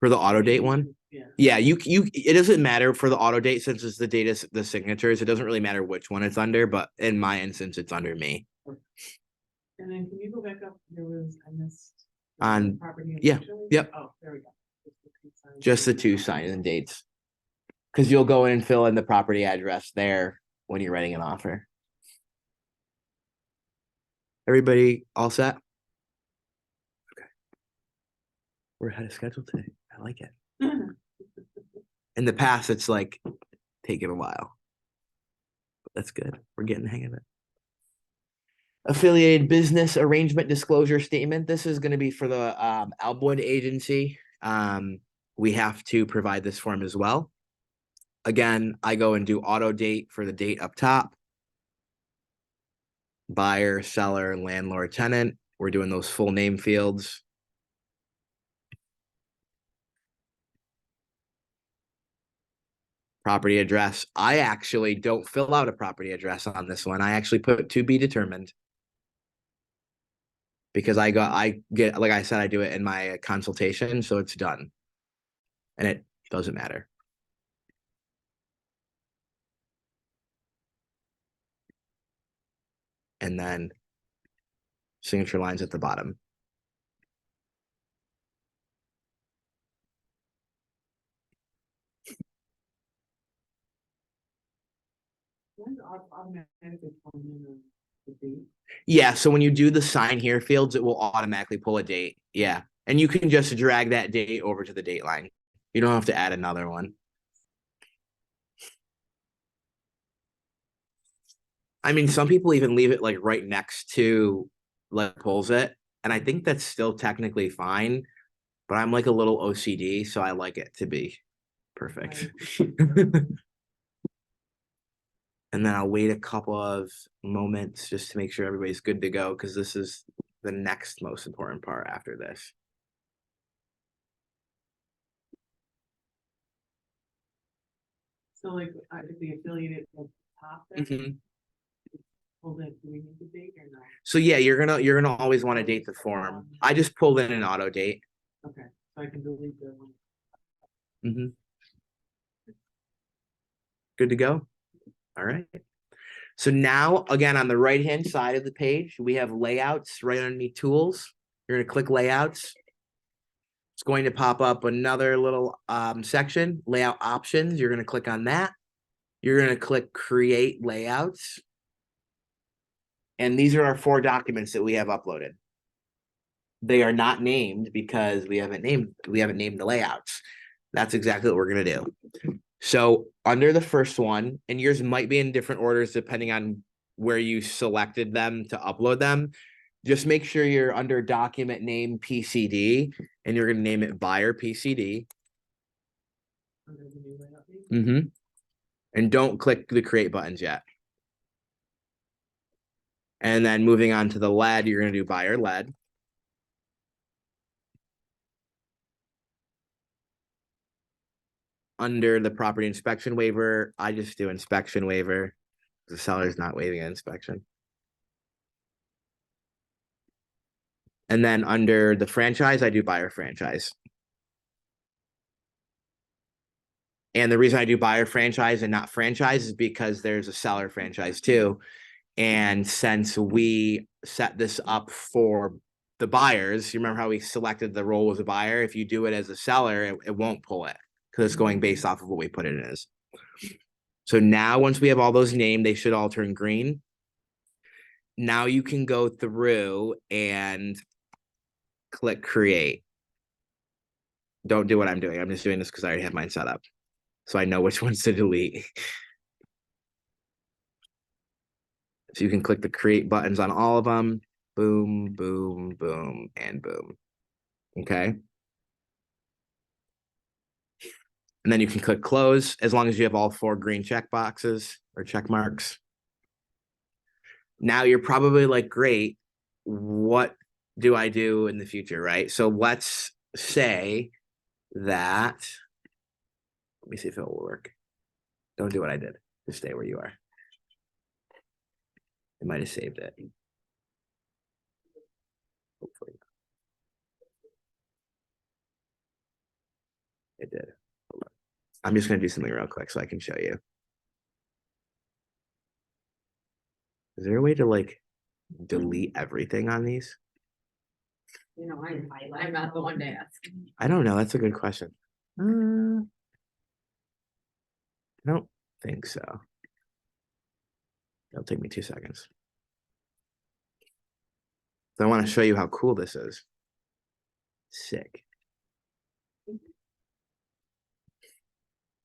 For the auto date one? Yeah. Yeah, it doesn't matter for the auto date since it's the data, the signatures. It doesn't really matter which one it's under, but in my instance, it's under me. And then can you go back up? I missed. On, Property. yeah, yep. Oh, there we go. Just the 2 signs and dates. Because you'll go in and fill in the property address there when you're writing an offer. Everybody all set? Okay. We're ahead of schedule today. I like it. In the past, it's like taking a while. But that's good. We're getting the hang of it. Affiliated business arrangement disclosure statement. This is going to be for the Alwood agency. We have to provide this form as well. Again, I go and do auto date for the date up top. Buyer, seller, landlord, tenant. We're doing those full name fields. Property address. I actually don't fill out a property address on this one. I actually put to be determined. Because I get, like I said, I do it in my consultation, so it's done. And it doesn't matter. And then signature lines at the bottom. Yeah, so when you do the sign here fields, it will automatically pull a date. Yeah. And you can just drag that date over to the date line. You don't have to add another one. I mean, some people even leave it like right next to like pulls it. And I think that's still technically fine. But I'm like a little OCD, so I like it to be perfect. And then I'll wait a couple of moments just to make sure everybody's good to go, because this is the next most important part after this. So like, if the affiliated at the top there, hold it, do we need the date or no? So yeah, you're gonna always want to date the form. I just pulled in an auto date. Okay, so I can delete the one. Good to go? All right. So now, again, on the right-hand side of the page, we have layouts right underneath tools. You're going to click layouts. It's going to pop up another little section, layout options. You're going to click on that. You're going to click create layouts. And these are our 4 documents that we have uploaded. They are not named because we haven't named the layouts. That's exactly what we're going to do. So under the first one, and yours might be in different orders depending on where you selected them to upload them. Just make sure you're under document name PCD and you're going to name it buyer PCD. Under the new layout name. And don't click the create buttons yet. And then moving on to the lead, you're going to do buyer lead. Under the property inspection waiver, I just do inspection waiver. The seller's not waiving an inspection. And then under the franchise, I do buyer franchise. And the reason I do buyer franchise and not franchise is because there's a seller franchise too. And since we set this up for the buyers, you remember how we selected the role as a buyer? If you do it as a seller, it won't pull it because it's going based off of what we put it in as. So now once we have all those named, they should all turn green. Now you can go through and click create. Don't do what I'm doing. I'm just doing this because I already have mine set up. So I know which ones to delete. So you can click the create buttons on all of them. Boom, boom, boom, and boom. Okay. And then you can click close as long as you have all 4 green check boxes or check marks. Now you're probably like, great, what do I do in the future, right? So let's say that, let me see if it will work. Don't do what I did. Just stay where you are. It might have saved it. Hopefully. It did. I'm just going to do something real quick so I can show you. Is there a way to like delete everything on these? You know, I'm not the one to ask. I don't know. That's a good question. I don't think so. It'll take me 2 seconds. So I want to show you how cool this is. Sick.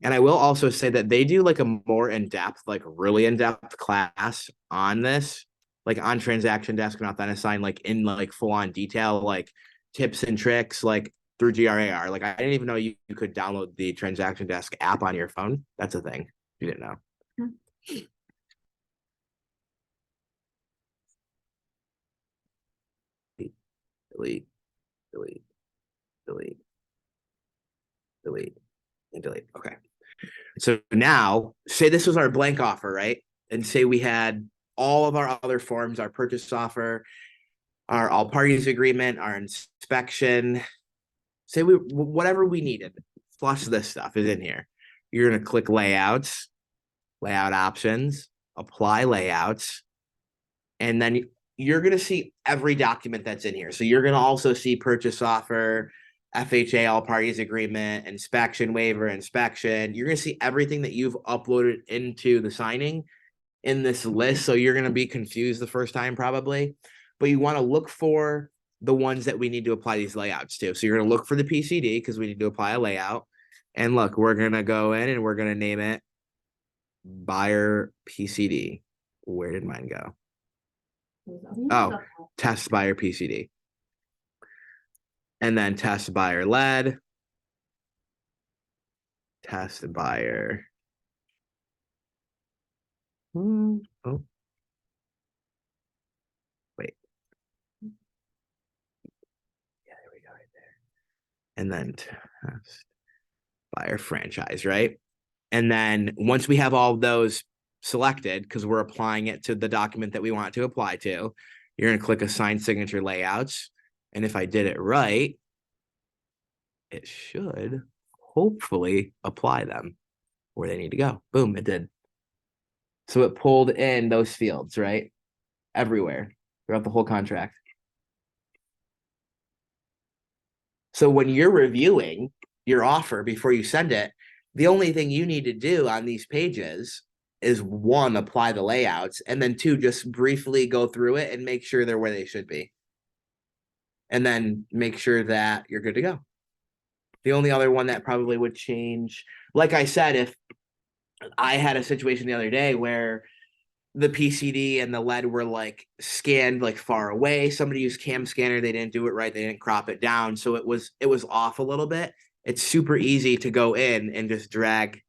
And I will also say that they do like a more in-depth, like really in-depth class on this, like on Transaction Desk and Authentisign, like in like full-on detail, like tips and tricks, like through GRAR. Like I didn't even know you could download the Transaction Desk app on your phone. That's a thing. You didn't know. Delete, delete, delete, delete, and delete. Okay. So now, say this was our blank offer, right? And say we had all of our other forms, our purchase offer, our all parties agreement, our inspection, say we whatever we needed, plus this stuff is in here. You're going to click layouts, layout options, apply layouts, and then you're going to see every document that's in here. So you're going to also see purchase offer, FHA, all parties agreement, inspection waiver, inspection. You're going to see everything that you've uploaded into the signing in this list. So you're going to be confused the first time probably, but you want to look for the ones that we need to apply these layouts to. So you're going to look for the PCD because we need to apply a layout. And look, we're going to go in and we're going to name it buyer PCD. Where did mine go? Oh, test buyer PCD. And then test buyer lead. Test buyer. Oh, wait. Yeah, there we go right there. And then test buyer franchise, right? And then once we have all those selected, because we're applying it to the document that we want to apply to, you're going to click assign signature layouts. And if I did it right, it should hopefully apply them. where they need to go. Boom, it did. So it pulled in those fields, right? Everywhere throughout the whole contract. So when you're reviewing your offer before you send it, the only thing you need to do on these pages is one, apply the layouts, and then two, just briefly go through it and make sure they're where they should be. And then make sure that you're good to go. The only other one that probably would change, like I said, if I had a situation the other day where the PCD and the lead were like scanned like far away. Somebody used cam scanner, they didn't do it right, they didn't crop it down, so it was off a little bit. It's super easy to go in and just drag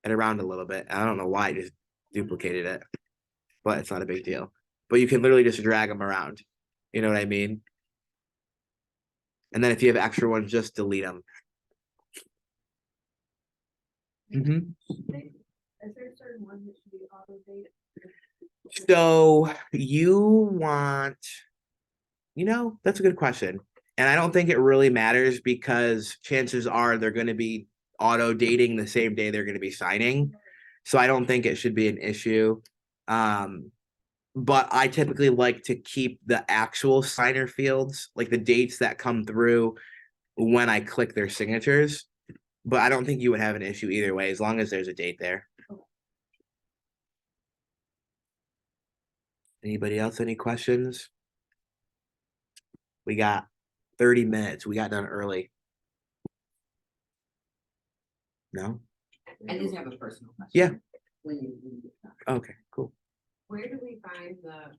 it around a little bit. I don't know why I just duplicated it, but it's not a big deal. But you can literally just drag them around. You know what I mean? And then if you have extra ones, just delete them. Is there a certain one that should be auto dated? So you want, that's a good question. And I don't think it really matters because chances are they're going to be auto dating the same day they're going to be signing. So I don't think it should be an issue. But I typically like to keep the actual signer fields, like the dates that come through when I click their signatures. But I don't think you would have an issue either way, as long as there's a date there. Anybody else? Any questions? We got 30 minutes. We got done early. No? I just have a personal question. Yeah. When you get done. Okay, cool. Where do we find the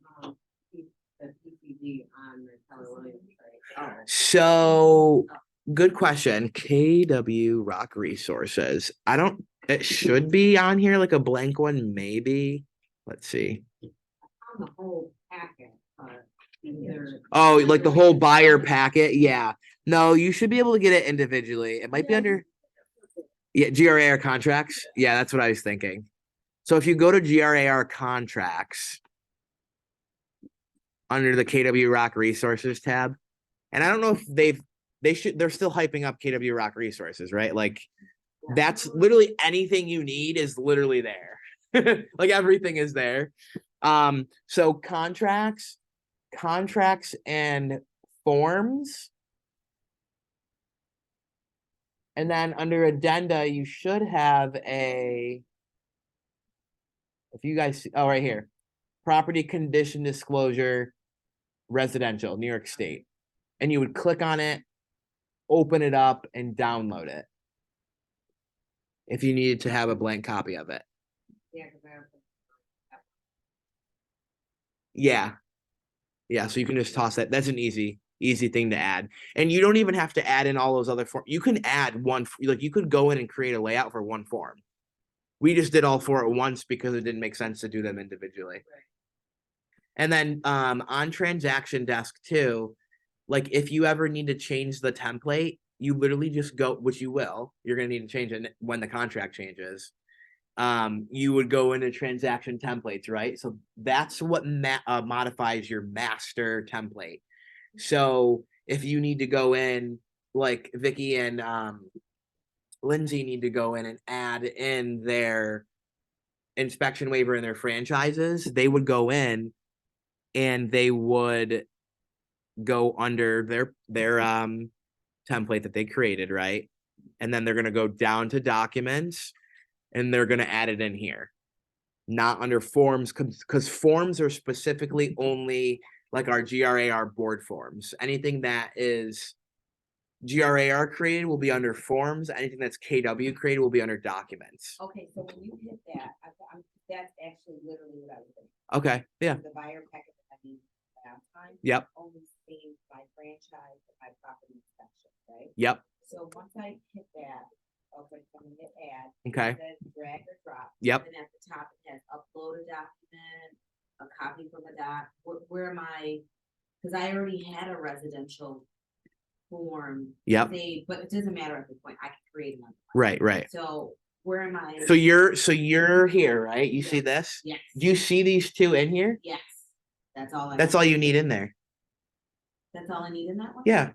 PCD on the Keller Williams, right? So good question. KW Rock Resources. It should be on here like a blank one, maybe. Let's see. On the whole packet, but either. Oh, like the whole buyer packet. Yeah. No, you should be able to get it individually. It might be under. Yeah, GRAR contracts. Yeah, that's what I was thinking. So if you go to GRAR contracts under the KW Rock Resources tab, and I don't know if they're still hyping up KW Rock Resources, right? Like that's literally anything you need is literally there. Like everything is there. So contracts and forms. And then under addenda, you should have if you guys see, right here, property condition disclosure, residential, New York State. And you would click on it, open it up, and download it. If you needed to have a blank copy of it. Yeah. Yeah, so you can just toss that. That's an easy thing to add. And you don't even have to add in all those other forms. You can add one, like you could go in and create a layout for one form. We just did all four at once because it didn't make sense to do them individually. Right. And then on transaction desk too, like if you ever need to change the template, you literally just go, which you will, you're going to need to change it when the contract changes. You would go into transaction templates, right? So that's what modifies your master template. So if you need to go in, like Vicky and Lindsay need to go in and add in their inspection waiver and their franchises, they would go in and they would go under their template that they created, right? And then they're going to go down to documents and they're going to add it in here, not under forms, because forms are specifically only like our GRAR board forms. Anything that is GRAR created will be under forms. Anything that's KW created will be under documents. Okay, so when you hit that, that's actually literally what I was thinking. Okay, yeah. The buyer packet that I need last time. Yep. Only saves my franchise and my property inspection, right? Yep. So once I hit that, okay, so I'm gonna hit add. Okay. It says drag or drop. Yep. And at the top it has upload a document, a copy from a doc. Where am I? Because I already had a residential form. Yep. But it doesn't matter at this point. I can create another one. Right. So where am I? So you're here, right? You see this? Yes. Do you see these two in here? Yes. That's all. That's all you need in there. That's all I need in that one? Yeah.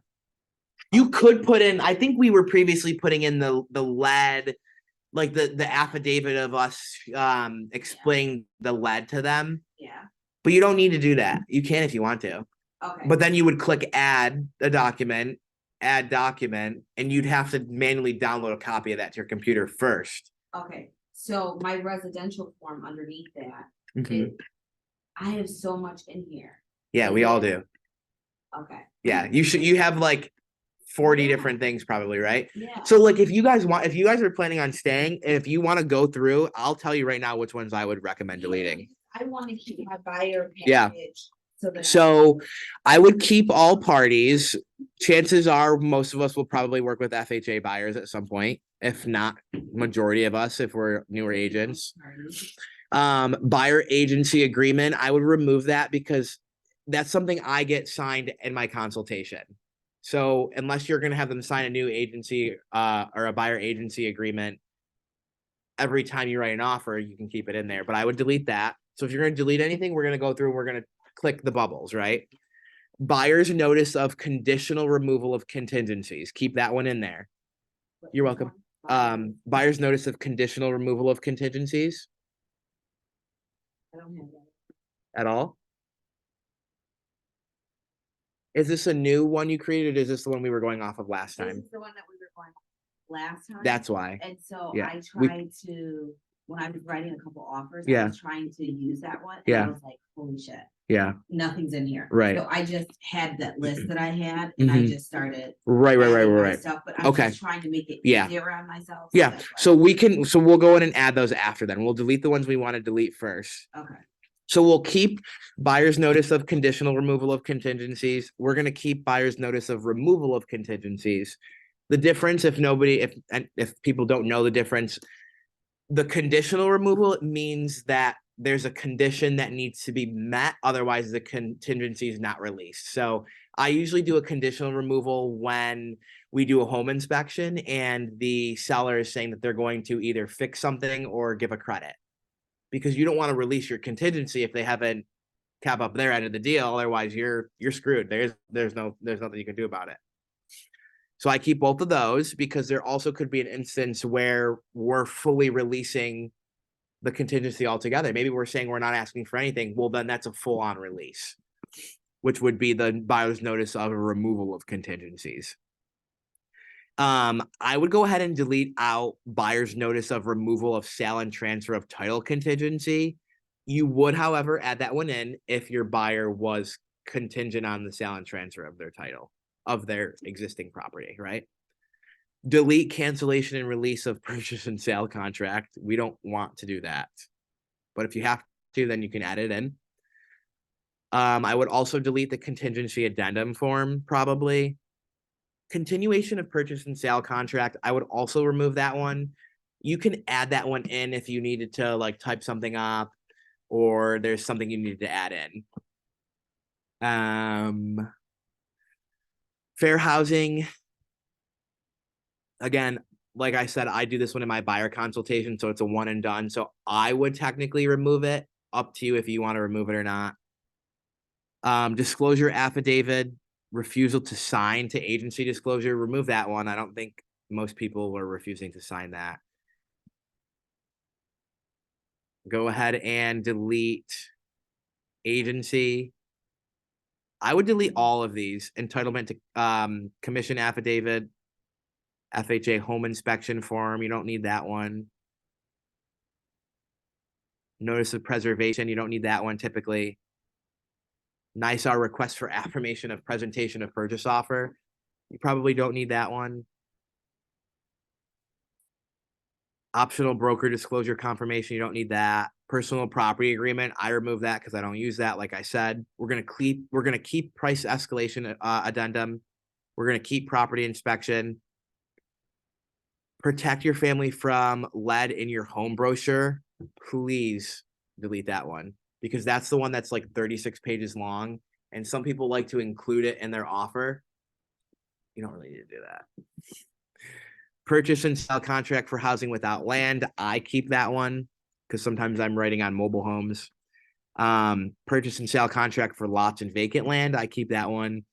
You could put in, I think we were previously putting in the lead like the affidavit of us explaining the lead to them. Yeah, But you don't need to do that. You can if you want to. okay. But then you would click add document, and you'd have to manually download a copy of that to your computer first. Okay, so my residential form underneath that, Mhm. I have so much in here. Yeah, we all do. Okay, Yeah, you have like 40 Yeah. different things probably, right? yeah. So like if you guys are planning on staying, if you want to go through, I'll tell you right now which ones I would recommend deleting. I want to keep my buyer Yeah. package. So that. So I would keep all parties. Chances are most of us will probably work with FHA buyers at some point, if not majority of us, if we're newer agents. Buyer agency agreement, I would remove that because that's something I get signed in my consultation. So unless you're going to have them sign a new agency or a buyer agency agreement every time you write an offer, you can keep it in there. But I would delete that. So if you're going to delete anything, we're going to go through and we're going to click the bubbles, right? Buyer's notice of conditional removal of contingencies. Keep that one in there. You're welcome. Buyer's notice of conditional removal of contingencies I don't have that. at all. Is this a new one you created? Or is this the one we were going off of last This time? is the one that we were going last time. That's why. And so Yeah, I we- tried to, when I was writing a couple offers, Yeah. I was trying to use that one. And Yeah. I was like, holy shit, Yeah. nothing's in here. Right. So I just had that list that I had and I Mhm. just started. Right. adding my Right. Stuff, but I'm Okay. just trying to make it Yeah. easier on myself. Yeah. that's why. So we'll go in and add those after then. We'll delete the ones we want to delete first. Okay, So we'll keep buyer's notice of conditional removal of contingencies. We're going to keep buyer's notice of removal of contingencies. The difference, if people don't know the difference, the conditional removal means that there's a condition that needs to be met, otherwise the contingency is not released. So I usually do a conditional removal when we do a home inspection and the seller is saying that they're going to either fix something or give a credit. Because you don't want to release your contingency if they haven't cap up their end of the deal. Otherwise, you're screwed. There's nothing you can do about it. So I keep both of those because there also could be an instance where we're fully releasing the contingency altogether. Maybe we're saying we're not asking for anything. Well, then that's a full-on release, which would be the buyer's notice of a removal of contingencies. I would go ahead and delete out buyer's notice of removal of sale and transfer of title contingency. You would, however, add that one in if your buyer was contingent on the sale and transfer of their title of their existing property, right? Delete cancellation and release of purchase and sale contract. We don't want to do that. But if you have to, then you can add it in. I would also delete the contingency addendum form, probably. Continuation of purchase and sale contract, I would also remove that one. You can add that one in if you needed to like type something up or there's something you need to add in. Fair housing. Again, like I said, I do this one in my buyer consultation, so it's a one and done. So I would technically remove it. Up to you if you want to remove it or not. Disclosure affidavit, refusal to sign to agency disclosure, remove that one. I don't think most people were refusing to sign that. Go ahead and delete agency. I would delete all of these. Entitlement to commission affidavit, FHA home inspection form, you don't need that one. Notice of preservation, you don't need that one typically. NISAR request for affirmation of presentation of purchase offer. You probably don't need that one. Optional broker disclosure confirmation, you don't need that. Personal property agreement, I remove that because I don't use that. Like I said, we're gonna keep price escalation addendum. We're gonna keep property inspection. Protect your family from lead in your home brochure. Please delete that one because that's the one that's like 36 pages long. And some people like to include it in their offer. You don't really need to do that. Purchase and sell contract for housing without land. I keep that one because sometimes I'm writing on mobile homes. Purchase and sale contract for lots and vacant land. I keep that one.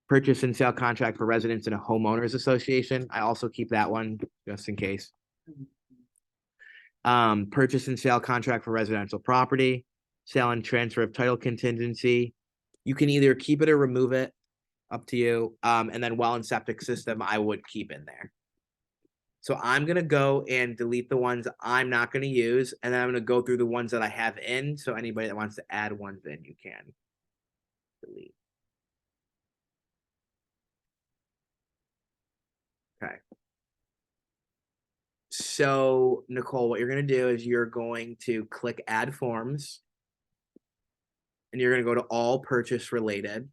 Purchase and sale contract for residents in a homeowners association. I also keep that one just in case. Purchase and sale contract for residential property, sale and transfer of title contingency. You can either keep it or remove it, up to you. And then well and septic system, I would keep in there. So I'm gonna go and delete the ones I'm not gonna use, and then I'm gonna go through the ones that I have in, so anybody that wants to add ones in, you can. Delete. Okay. So Nicole, what you're gonna do is you're going to click add forms. And you're gonna go to all purchase related.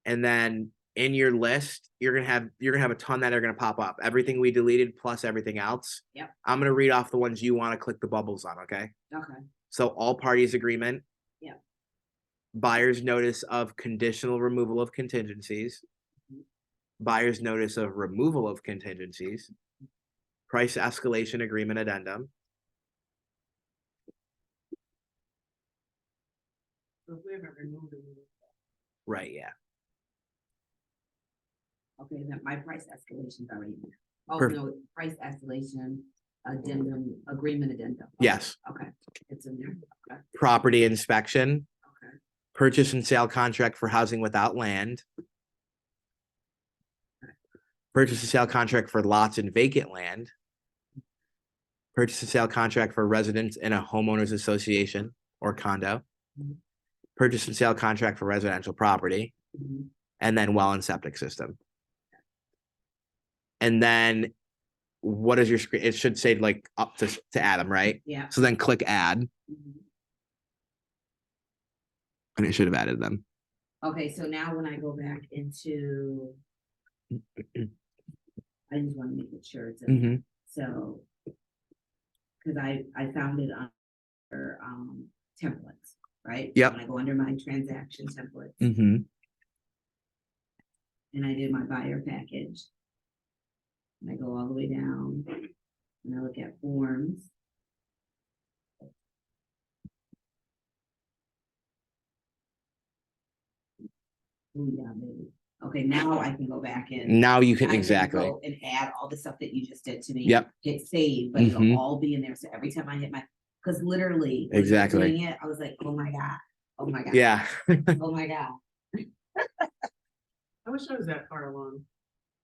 And then in your list, you're gonna have a ton that are gonna pop up. Everything we deleted plus everything else. Yep. I'm gonna read off the ones you want to click the bubbles on, okay? Okay. So all parties agreement. Yep. Buyer's notice of conditional removal of contingencies. Buyer's notice of removal of contingencies. Price escalation agreement addendum. So if we haven't removed it. Right, yeah. Okay, that my price escalation's already in there. Oh, Perfect. no, price escalation addendum, agreement addendum. Yes. Okay, it's in there. Okay, Property inspection. okay. Purchase and sale contract for housing without land. Purchase and sale contract for lots and vacant land. Purchase and sale contract for residents in a homeowners association or condo. Mhm. Purchase and sale contract for residential property, Mhm. and then well and septic system. And then what is your screen? It should say like up to Adam, right? Yeah. So then click add, Mhm. and it should have added them. Okay, so now when I go back into, I just want to make it sure it's in there. Mhm. So, because I found it under templates, right? Yep. When I go under my transaction templates, Mm-hmm. and I did my buyer package. And I go all the way down, and I look at forms. Oh, yeah, maybe. Okay, now I can go back in. Now you can I can exactly. go and add all the stuff that you just did to me. Yep. Hit save, but Mhm. it'll all be in there. So every time I hit because literally. when you were Exactly. doing it, I was like, oh my God, oh my God. Yeah. Oh my God. I wish I was that far along.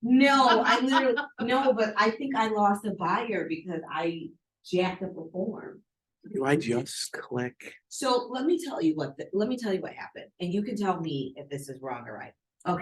No, I literally, no, but I think I lost a buyer because I jacked up a form. Do I just click? So let me tell you what happened, and you can tell me if this is wrong or right. Okay,